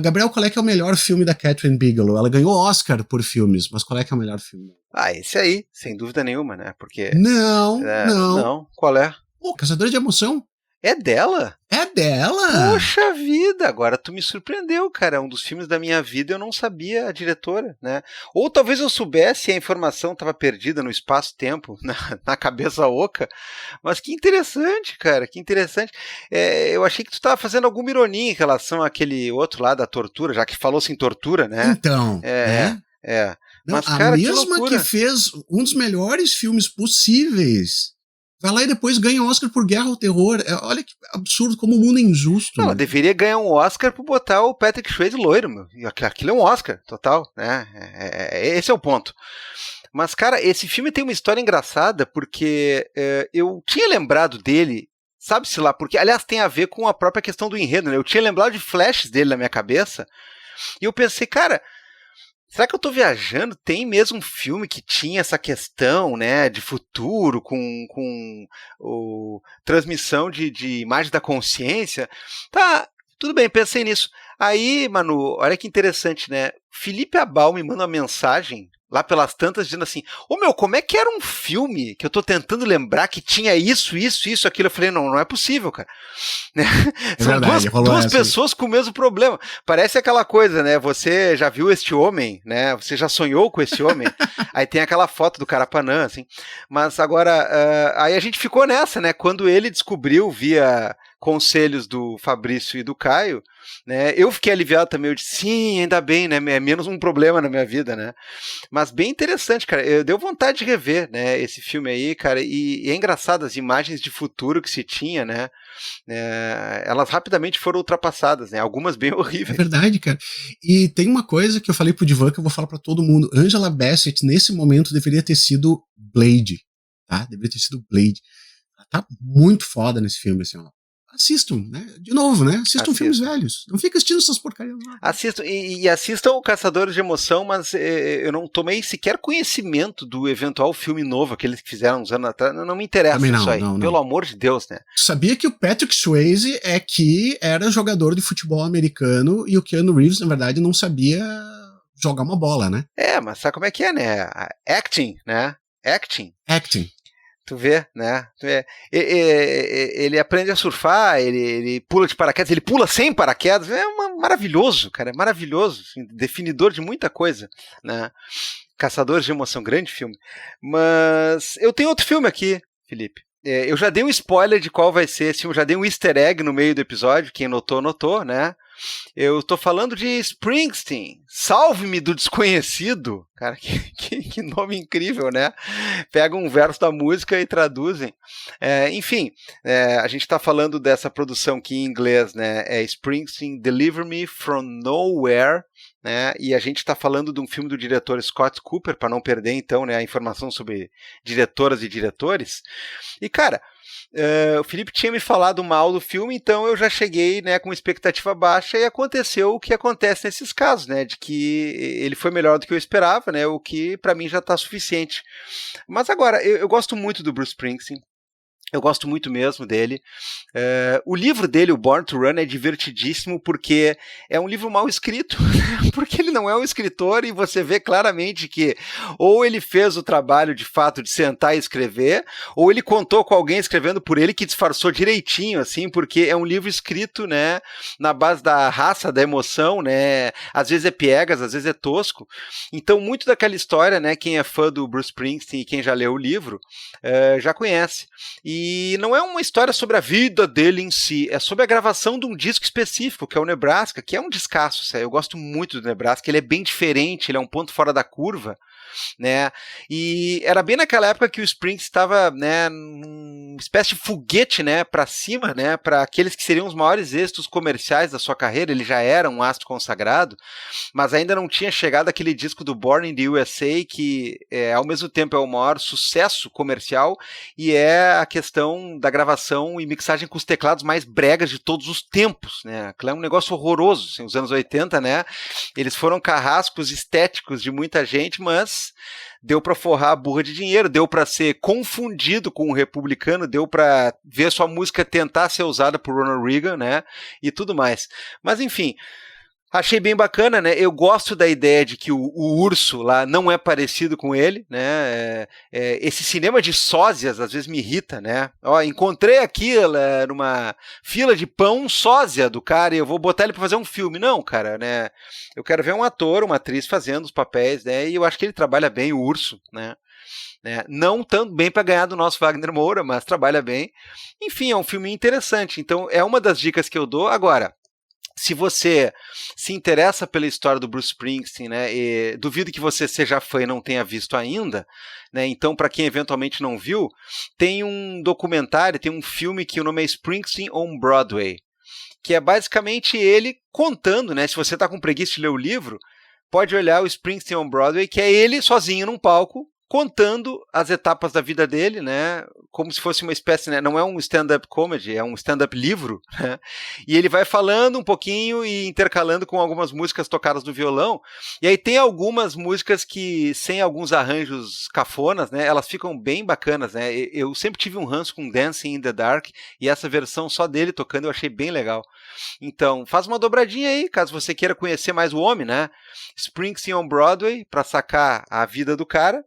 Gabriel, qual é que é o melhor filme da Kathryn Bigelow? Ela ganhou Oscar por filmes, mas qual é que é o melhor filme? Esse aí, sem dúvida nenhuma, né, porque... Não. Não, qual é? Pô, Caçador de Emoção. É dela? É dela? Poxa vida, agora tu me surpreendeu, cara. É um dos filmes da minha vida, eu não sabia a diretora, né? Ou talvez eu soubesse e a informação estava perdida no espaço-tempo, na cabeça oca. Mas que interessante, cara, que interessante. Eu achei que tu estava fazendo alguma ironia em relação àquele outro lá da tortura, já que falou-se em tortura, né? Então, Não, Mas, cara, a mesma que loucura. que fez um dos melhores filmes possíveis vai lá e depois ganha Oscar por Guerra ao Terror. Olha que absurdo, como o mundo é injusto. Ela deveria ganhar um Oscar por botar o Patrick Swayze loiro, meu. E aquilo é um Oscar, total, né? Esse é o ponto. Mas, cara, esse filme tem uma história engraçada, porque eu tinha lembrado dele, sabe-se lá, porque, aliás, tem a ver com a própria questão do enredo, né? Eu tinha lembrado de flashes dele na minha cabeça, e eu pensei, cara... Será que eu tô viajando? Tem mesmo um filme que tinha essa questão, né, de futuro, com transmissão de imagem da consciência? Tá, tudo bem, pensei nisso. Aí, Manu, olha que interessante, né? Felipe Abal me manda uma mensagem, lá pelas tantas, dizendo assim, meu, como é que era um filme que eu tô tentando lembrar que tinha isso, aquilo? Eu falei, não é possível, cara. São verdade, duas pessoas com o mesmo problema. Parece aquela coisa, né? Você já viu este homem, né? Você já sonhou com esse homem? Aí tem aquela foto do Carapanã, assim. Mas agora, aí a gente ficou nessa, né? Quando ele descobriu, via conselhos do Fabrício e do Caio, né? Eu fiquei aliviado também, eu disse, sim, ainda bem, né? É menos um problema na minha vida, né? Mas bem interessante, cara, deu vontade de rever, né, esse filme aí, cara, e é engraçado, as imagens de futuro que se tinha, né, elas rapidamente foram ultrapassadas, né, algumas bem horríveis. É verdade, cara, e tem uma coisa que eu falei pro Divan que eu vou falar pra todo mundo, Angela Bassett, nesse momento, deveria ter sido Blade, tá, deveria ter sido Blade, ela tá muito foda nesse filme, assim, ó. Assistam, né? De novo, né? Assistam filmes velhos. Não fica assistindo essas porcarias lá. Assistam, e assistam o Caçadores de Emoção, mas eu não tomei sequer conhecimento do eventual filme novo, aqueles que fizeram uns anos atrás. Não me interessa isso aí. Pelo amor de Deus, né? Sabia que o Patrick Swayze era jogador de futebol americano e o Keanu Reeves, na verdade, não sabia jogar uma bola, né? Mas sabe como é que é, né? Acting, né? Acting. Tu vê, né? Ele aprende a surfar, ele pula de paraquedas, ele pula sem paraquedas, maravilhoso, cara, é maravilhoso, assim, definidor de muita coisa, né? Caçadores de Emoção, grande filme. Mas eu tenho outro filme aqui, Felipe. Eu já dei um spoiler de qual vai ser esse filme, já dei um easter egg no meio do episódio, quem notou, né? Eu tô falando de Springsteen, Salve-me do Desconhecido. Cara, que nome incrível, né? Pegam um verso da música e traduzem. Enfim, a gente tá falando dessa produção que em inglês, né, é Springsteen, Deliver Me From Nowhere, né? E a gente tá falando de um filme do diretor Scott Cooper, para não perder então, né, a informação sobre diretoras e diretores. E cara, o Felipe tinha me falado mal do filme, então eu já cheguei, né, com expectativa baixa e aconteceu o que acontece nesses casos, né, de que ele foi melhor do que eu esperava, né, o que para mim já está suficiente. Mas agora, eu gosto muito do Bruce Springsteen, Eu gosto muito mesmo dele. O livro dele, o Born to Run, é divertidíssimo porque é um livro mal escrito, porque ele não é um escritor e você vê claramente que ou ele fez o trabalho de fato de sentar e escrever, ou ele contou com alguém escrevendo por ele que disfarçou direitinho, assim, porque é um livro escrito, né, na base da raça, da emoção, né, às vezes é piegas, às vezes é tosco. Então, muito daquela história, né, quem é fã do Bruce Springsteen e quem já leu o livro, já conhece. E não é uma história sobre a vida dele em si, é sobre a gravação de um disco específico, que é o Nebraska, que é um descasso, sério. Eu gosto muito do Nebraska, ele é bem diferente, ele é um ponto fora da curva, né? E era bem naquela época que o Springsteen estava, né, numa espécie de foguete, né, para cima, né, para aqueles que seriam os maiores êxitos comerciais da sua carreira. Ele já era um astro consagrado, mas ainda não tinha chegado aquele disco do Born in the USA, que ao mesmo tempo é o maior sucesso comercial e é a questão da gravação e mixagem com os teclados mais bregas de todos os tempos, né? Aquilo é um negócio horroroso, assim, os anos 80, né? Eles foram carrascos estéticos de muita gente, mas deu para forrar a burra de dinheiro, deu para ser confundido com um republicano, deu para ver sua música tentar ser usada por Ronald Reagan, né? E tudo mais. Mas enfim, achei bem bacana, né? Eu gosto da ideia de que o urso lá não é parecido com ele, né? Esse cinema de sósias às vezes me irrita, né? Ó, encontrei aqui numa fila de pão um sósia do cara e eu vou botar ele para fazer um filme. Não, cara, né? Eu quero ver um ator, uma atriz fazendo os papéis, né? E eu acho que ele trabalha bem, o urso, né? Não tanto bem para ganhar do nosso Wagner Moura, mas trabalha bem. Enfim, é um filme interessante. Então, é uma das dicas que eu dou. Agora, se você se interessa pela história do Bruce Springsteen, né, e duvido que você seja fã e não tenha visto ainda, né, então para quem eventualmente não viu, tem um documentário, tem um filme que o nome é Springsteen on Broadway, que é basicamente ele contando, né, se você está com preguiça de ler o livro, pode olhar o Springsteen on Broadway, que é ele sozinho num palco, contando as etapas da vida dele, né, como se fosse uma espécie, né, não é um stand-up comedy, é um stand-up livro, né, e ele vai falando um pouquinho e intercalando com algumas músicas tocadas no violão, e aí tem algumas músicas que, sem alguns arranjos cafonas, né, elas ficam bem bacanas, né, eu sempre tive um ranço com Dancing in the Dark, e essa versão só dele tocando eu achei bem legal. Então, faz uma dobradinha aí, caso você queira conhecer mais o homem, né, Springsteen on Broadway, para sacar a vida do cara,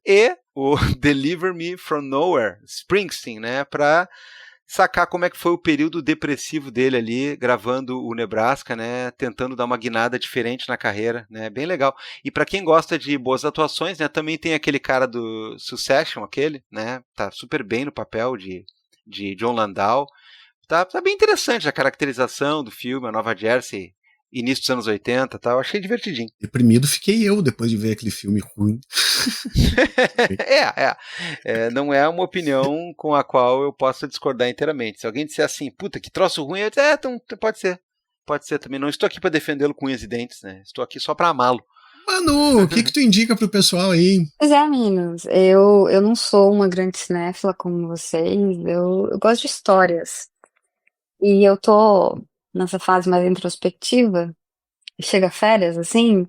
e o Deliver Me From Nowhere, Springsteen, né, para sacar como é que foi o período depressivo dele ali, gravando o Nebraska, né, tentando dar uma guinada diferente na carreira, né, bem legal. E para quem gosta de boas atuações, né, também tem aquele cara do Succession, né, tá super bem no papel de John Landau, tá bem interessante a caracterização do filme, a Nova Jersey, início dos anos 80, tá? Eu achei divertidinho. Deprimido fiquei eu depois de ver aquele filme ruim. Não é uma opinião com a qual eu possa discordar inteiramente. Se alguém disser assim, puta, que troço ruim, eu dizer, então pode ser. Pode ser também. Não estou aqui para defendê-lo com unhas e dentes, né? Estou aqui só para amá-lo. Manu, o que tu indica pro pessoal aí? Pois é, meninos, eu não sou uma grande cinéfila como vocês, eu gosto de histórias. E eu tô nessa fase mais introspectiva, chega férias, assim,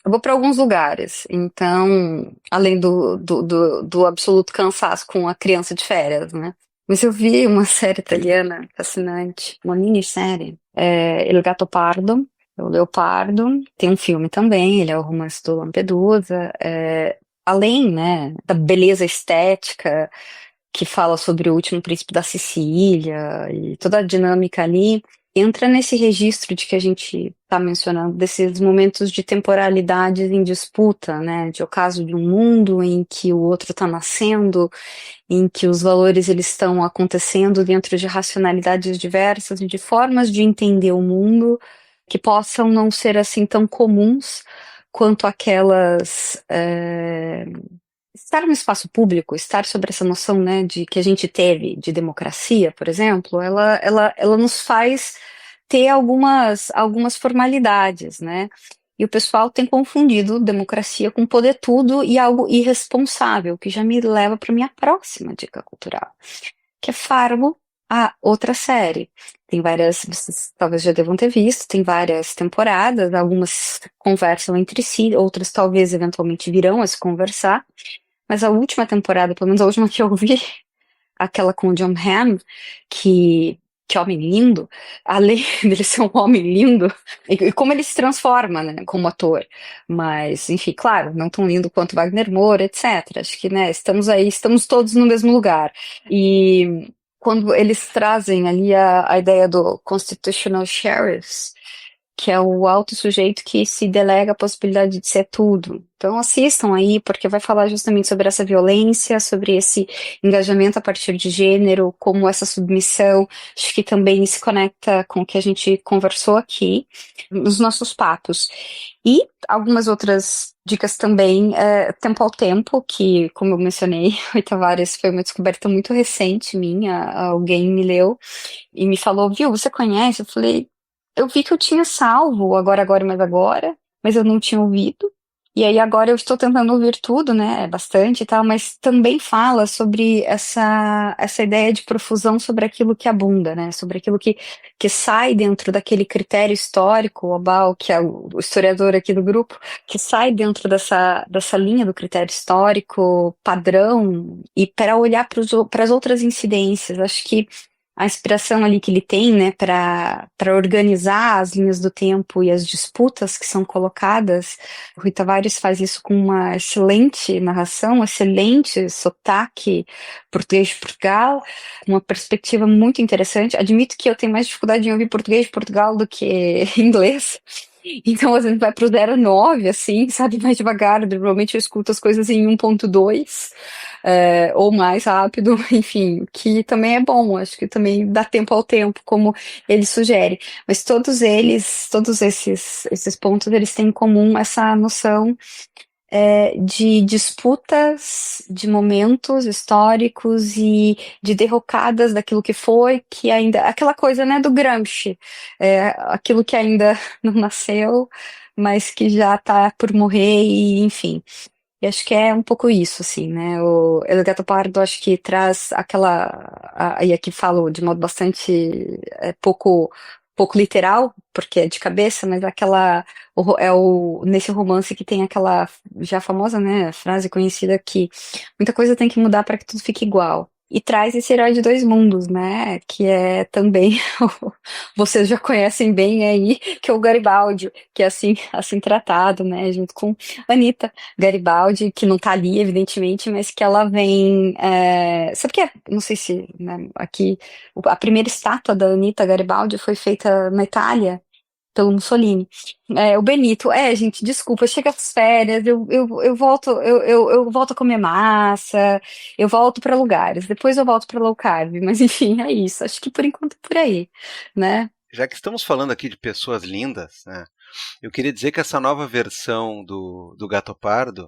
eu vou para alguns lugares. Então, além do absoluto cansaço com a criança de férias, né? Mas eu vi uma série italiana fascinante, uma minissérie, Il Gattopardo, o Leopardo. Tem um filme também, ele é o Romance do Lampedusa. Além, né, da beleza estética, que fala sobre o último príncipe da Sicília e toda a dinâmica ali, entra nesse registro de que a gente está mencionando, desses momentos de temporalidade em disputa, né, de ocaso de um mundo em que o outro está nascendo, em que os valores eles estão acontecendo dentro de racionalidades diversas e de formas de entender o mundo que possam não ser assim tão comuns quanto aquelas... Estar no espaço público, estar sobre essa noção, né, de que a gente teve de democracia, por exemplo, ela nos faz ter algumas formalidades, né? E o pessoal tem confundido democracia com poder tudo e algo irresponsável, que já me leva para minha próxima dica cultural, que é Fargo, a outra série. Tem várias, vocês talvez já devam ter visto, tem várias temporadas, algumas conversam entre si, outras talvez eventualmente virão a se conversar. Mas a última temporada, pelo menos a última que eu vi, aquela com o John Hamm, que homem lindo, além dele ser um homem lindo, e como ele se transforma, né, como ator. Mas, enfim, claro, não tão lindo quanto Wagner Moura, etc. Acho que, né, estamos todos no mesmo lugar. E quando eles trazem ali a ideia do Constitutional Sheriffs, que é o alto sujeito que se delega a possibilidade de ser tudo. Então assistam aí, porque vai falar justamente sobre essa violência, sobre esse engajamento a partir de gênero, como essa submissão, acho que também se conecta com o que a gente conversou aqui, nos nossos papos. E algumas outras dicas também, Tempo ao Tempo, que, como eu mencionei, o Tavares foi uma descoberta muito recente minha, alguém me leu e me falou, viu, você conhece? Eu falei, eu vi que eu tinha salvo Agora, mas eu não tinha ouvido. E aí agora eu estou tentando ouvir tudo, né, bastante e tal, mas também fala sobre essa ideia de profusão sobre aquilo que abunda, né, sobre aquilo que sai dentro daquele critério histórico, o Obal, que é o historiador aqui do grupo, que sai dentro dessa linha do critério histórico padrão e para olhar para as outras incidências. Acho que a inspiração ali que ele tem, né, para organizar as linhas do tempo e as disputas que são colocadas, o Rui Tavares faz isso com uma excelente narração, excelente sotaque português de Portugal, uma perspectiva muito interessante. Admito que eu tenho mais dificuldade em ouvir português de Portugal do que inglês. Então, a gente vai pro 0,9, assim, sabe, mais devagar. Normalmente eu escuto as coisas em 1,2, ou mais rápido, enfim, que também é bom, acho que também dá tempo ao tempo, como ele sugere. Mas todos esses pontos, eles têm em comum essa noção de disputas, de momentos históricos e de derrocadas daquilo que foi, que ainda, aquela coisa, né, do Gramsci, aquilo que ainda não nasceu, mas que já está por morrer, e enfim. E acho que é um pouco isso, assim, né, o El Gato Pardo acho que traz e aqui falo de modo bastante pouco literal, porque é de cabeça, mas nesse romance que tem aquela já famosa, né, frase conhecida que muita coisa tem que mudar para que tudo fique igual. E traz esse herói de dois mundos, né, que é também, vocês já conhecem bem aí, que é o Garibaldi, que é assim tratado, né, junto com Anita Garibaldi, que não tá ali, evidentemente, mas que ela vem, sabe que não sei se, né, aqui, a primeira estátua da Anita Garibaldi foi feita na Itália, pelo Mussolini. O Benito, gente, desculpa, chega as férias, eu volto a comer massa, eu volto para lugares, depois eu volto para low carb, mas enfim, é isso, acho que por enquanto é por aí, né? Já que estamos falando aqui de pessoas lindas, né, eu queria dizer que essa nova versão do Gato Pardo,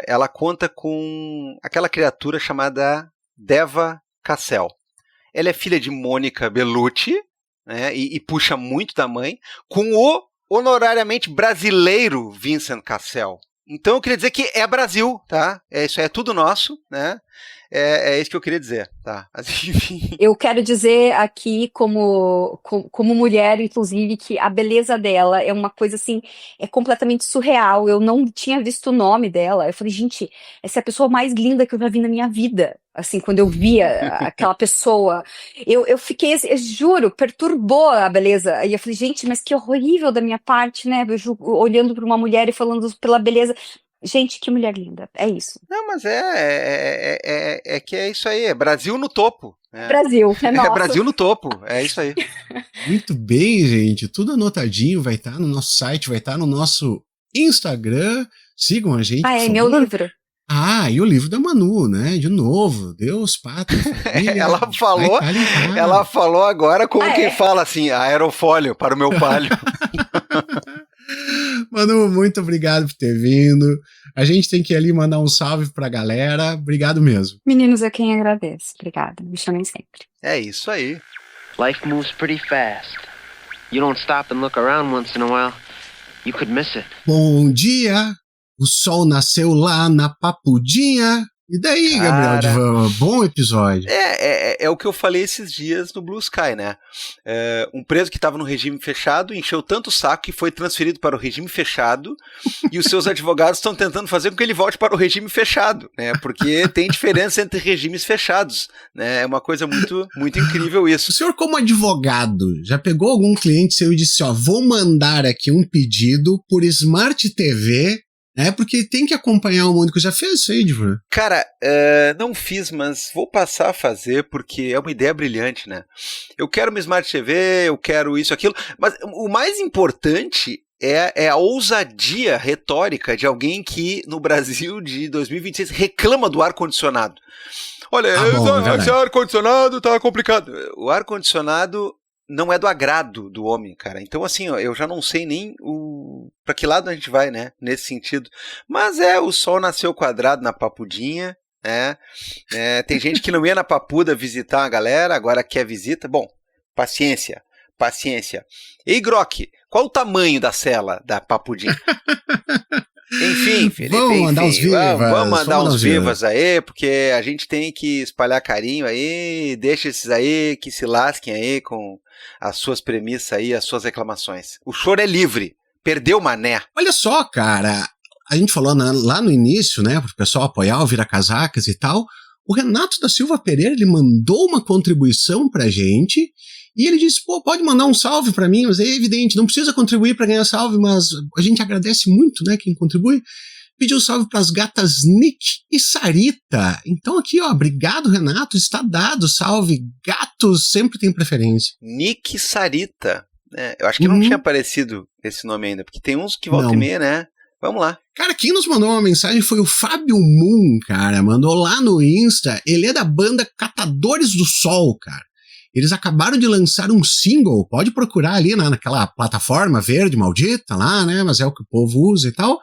ela conta com aquela criatura chamada Deva Cassel. Ela é filha de Mônica Bellucci, né, e puxa muito da mãe, com o honorariamente brasileiro Vincent Cassel. Então eu queria dizer que é Brasil, tá? Isso é tudo nosso, né? É isso que eu queria dizer, tá? Assim, enfim. Eu quero dizer aqui, como mulher, inclusive, que a beleza dela é uma coisa, assim, é completamente surreal. Eu não tinha visto o nome dela. Eu falei, gente, essa é a pessoa mais linda que eu já vi na minha vida. Assim, quando eu via aquela pessoa, eu fiquei, eu juro, perturbou a beleza. E eu falei, gente, mas que horrível da minha parte, né? Eu olhando para uma mulher e falando pela beleza. Gente, que mulher linda, é isso. Não, mas é que é isso aí, é Brasil no topo. Brasil, é nosso. É Brasil no topo, é isso aí. Muito bem, gente, tudo anotadinho, vai estar no nosso site, vai estar no nosso Instagram, sigam a gente, é meu livro. E o livro da Manu, né, de novo, Deus, Pátria, Família. Ela falou agora como quem fala assim, aerofólio para o meu palio. Manu, muito obrigado por ter vindo. A gente tem que ir ali mandar um salve pra galera. Obrigado mesmo. Meninos, é quem agradece. Obrigada. Me chamem sempre. É isso aí. Life moves pretty fast. You don't stop and look around once in a while, you could miss it. Bom dia. O sol nasceu lá na Papudinha. E daí, Gabriel Divan? Bom episódio. É o que eu falei esses dias no Blue Sky, né? Um preso que estava no regime fechado encheu tanto o saco que foi transferido para o regime fechado e os seus advogados estão tentando fazer com que ele volte para o regime fechado, né? Porque tem diferença entre regimes fechados, né? É uma coisa muito, muito incrível isso. O senhor, como advogado, já pegou algum cliente seu e disse, vou mandar aqui um pedido por Smart TV, porque tem que acompanhar o mundo, que já fez isso aí, Divan? Cara, não fiz, mas vou passar a fazer porque é uma ideia brilhante, né? Eu quero uma Smart TV, eu quero isso, aquilo, mas o mais importante é a ousadia retórica de alguém que no Brasil de 2026 reclama do ar-condicionado. Olha, esse ar-condicionado tá complicado. O ar-condicionado não é do agrado do homem, cara. Então, assim, eu já não sei nem pra que lado a gente vai, né? Nesse sentido. Mas o sol nasceu quadrado na Papudinha, né? Tem gente que não ia na Papuda visitar a galera, agora quer visita. Bom, paciência. Ei, Grok, qual o tamanho da cela da Papudinha? Enfim, Felipe, vamos mandar uns vivas. Vamos mandar uns vivas aí, porque a gente tem que espalhar carinho aí, deixa esses aí que se lasquem aí com as suas premissas aí, as suas reclamações. O choro é livre, perdeu mané. Olha só, cara, a gente falou lá no início, né, pro pessoal apoiar o Vira Casacas e tal, o Renato da Silva Pereira, ele mandou uma contribuição pra gente. E ele disse, pode mandar um salve pra mim, mas é evidente, não precisa contribuir pra ganhar salve, mas a gente agradece muito, né, quem contribui. Pediu salve pras gatas Nick e Sarita. Então aqui, obrigado, Renato, está dado salve. Gatos sempre tem preferência. Nick e Sarita. Eu acho que não tinha aparecido esse nome ainda, porque tem uns que volta e meia, né? Vamos lá. Cara, quem nos mandou uma mensagem foi o Fábio Moon, cara, mandou lá no Insta. Ele é da banda Catadores do Sol, cara. Eles acabaram de lançar um single, pode procurar ali naquela plataforma verde maldita lá, né, mas é o que o povo usa e tal,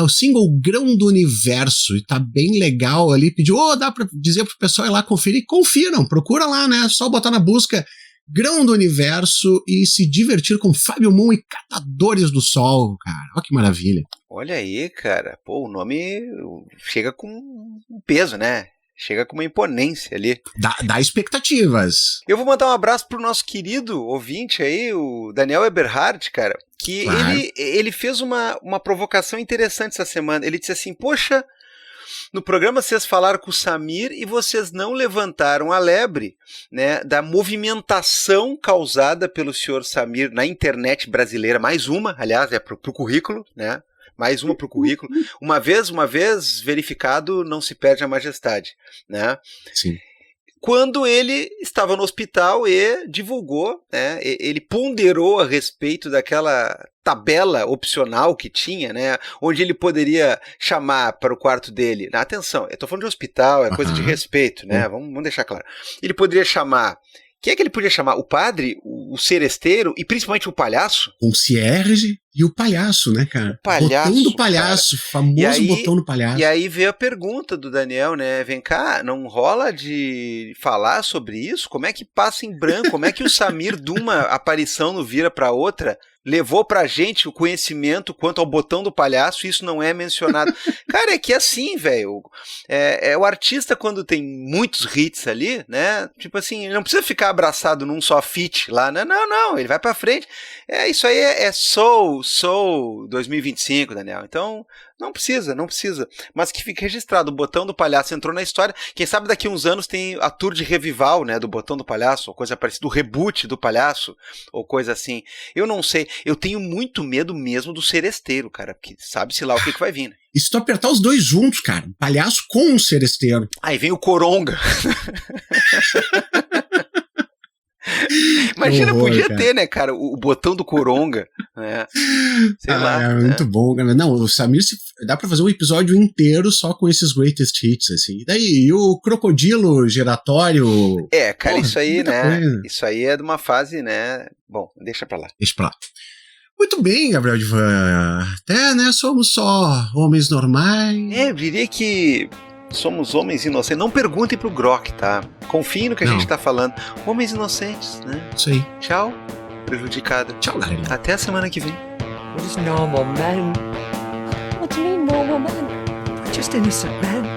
o single Grão do Universo, e tá bem legal ali, pediu, dá pra dizer pro pessoal ir lá conferir, confiram, procura lá, né, só botar na busca Grão do Universo e se divertir com Fábio Moon e Catadores do Sol, cara, olha que maravilha. Olha aí, cara, o nome chega com um peso, né? Chega com uma imponência ali. Dá expectativas. Eu vou mandar um abraço pro nosso querido ouvinte aí, o Daniel Eberhard, cara, que claro. ele fez uma provocação interessante essa semana. Ele disse assim, poxa, no programa vocês falaram com o Samir e vocês não levantaram a lebre, né, da movimentação causada pelo senhor Samir na internet brasileira. Mais uma, aliás, pro currículo, né? Mais uma para o currículo. Uma vez verificado, não se perde a majestade, né? Sim. Quando ele estava no hospital e divulgou, né? Ele ponderou a respeito daquela tabela opcional que tinha, né? Onde ele poderia chamar para o quarto dele. Atenção, eu estou falando de hospital, é coisa de respeito, né? Vamos deixar claro. Ele poderia chamar. Quem é que ele podia chamar? O padre, o seresteiro e principalmente o palhaço? O concierge e o palhaço, né, cara? O palhaço, botão do palhaço, cara. Famoso botão do palhaço. E aí veio a pergunta do Daniel, né? Vem cá, não rola de falar sobre isso? Como é que passa em branco? Como é que o Samir, de uma aparição no Vira para outra, levou pra gente o conhecimento quanto ao botão do palhaço e isso não é mencionado? Cara, é que assim, velho, o artista quando tem muitos hits ali, né, tipo assim, ele não precisa ficar abraçado num só feat lá, né? Não, ele vai pra frente. Isso aí é Soul 2025, Daniel. Então, não precisa. Mas que fique registrado, o botão do palhaço entrou na história. Quem sabe daqui a uns anos tem a tour de revival, né, do botão do palhaço, ou coisa parecida, do reboot do palhaço, ou coisa assim. Eu não sei, eu tenho muito medo mesmo do seresteiro, cara, porque sabe-se lá o que vai vir, né? E se tu apertar os dois juntos, cara, um palhaço com um seresteiro. Aí vem o Coronga. Imagina, horror, podia ter, né, cara, o botão do Coronga, né? Sei lá. É muito bom, cara. Não, o Samir, dá pra fazer um episódio inteiro só com esses greatest hits, assim. E o crocodilo giratório... Cara, porra, isso aí, né, coisa. Isso aí é de uma fase, né, bom, deixa pra lá. Muito bem, Gabriel Divan. Até, né, somos só homens normais. Eu diria que... somos homens inocentes. Não perguntem pro Grok, tá? Confiem no que a gente tá falando. Homens inocentes, né? Isso aí. Tchau, prejudicada. Tchau, galera. Até a semana que vem. We're just normal men. What do you mean, normal man? We're just innocent men.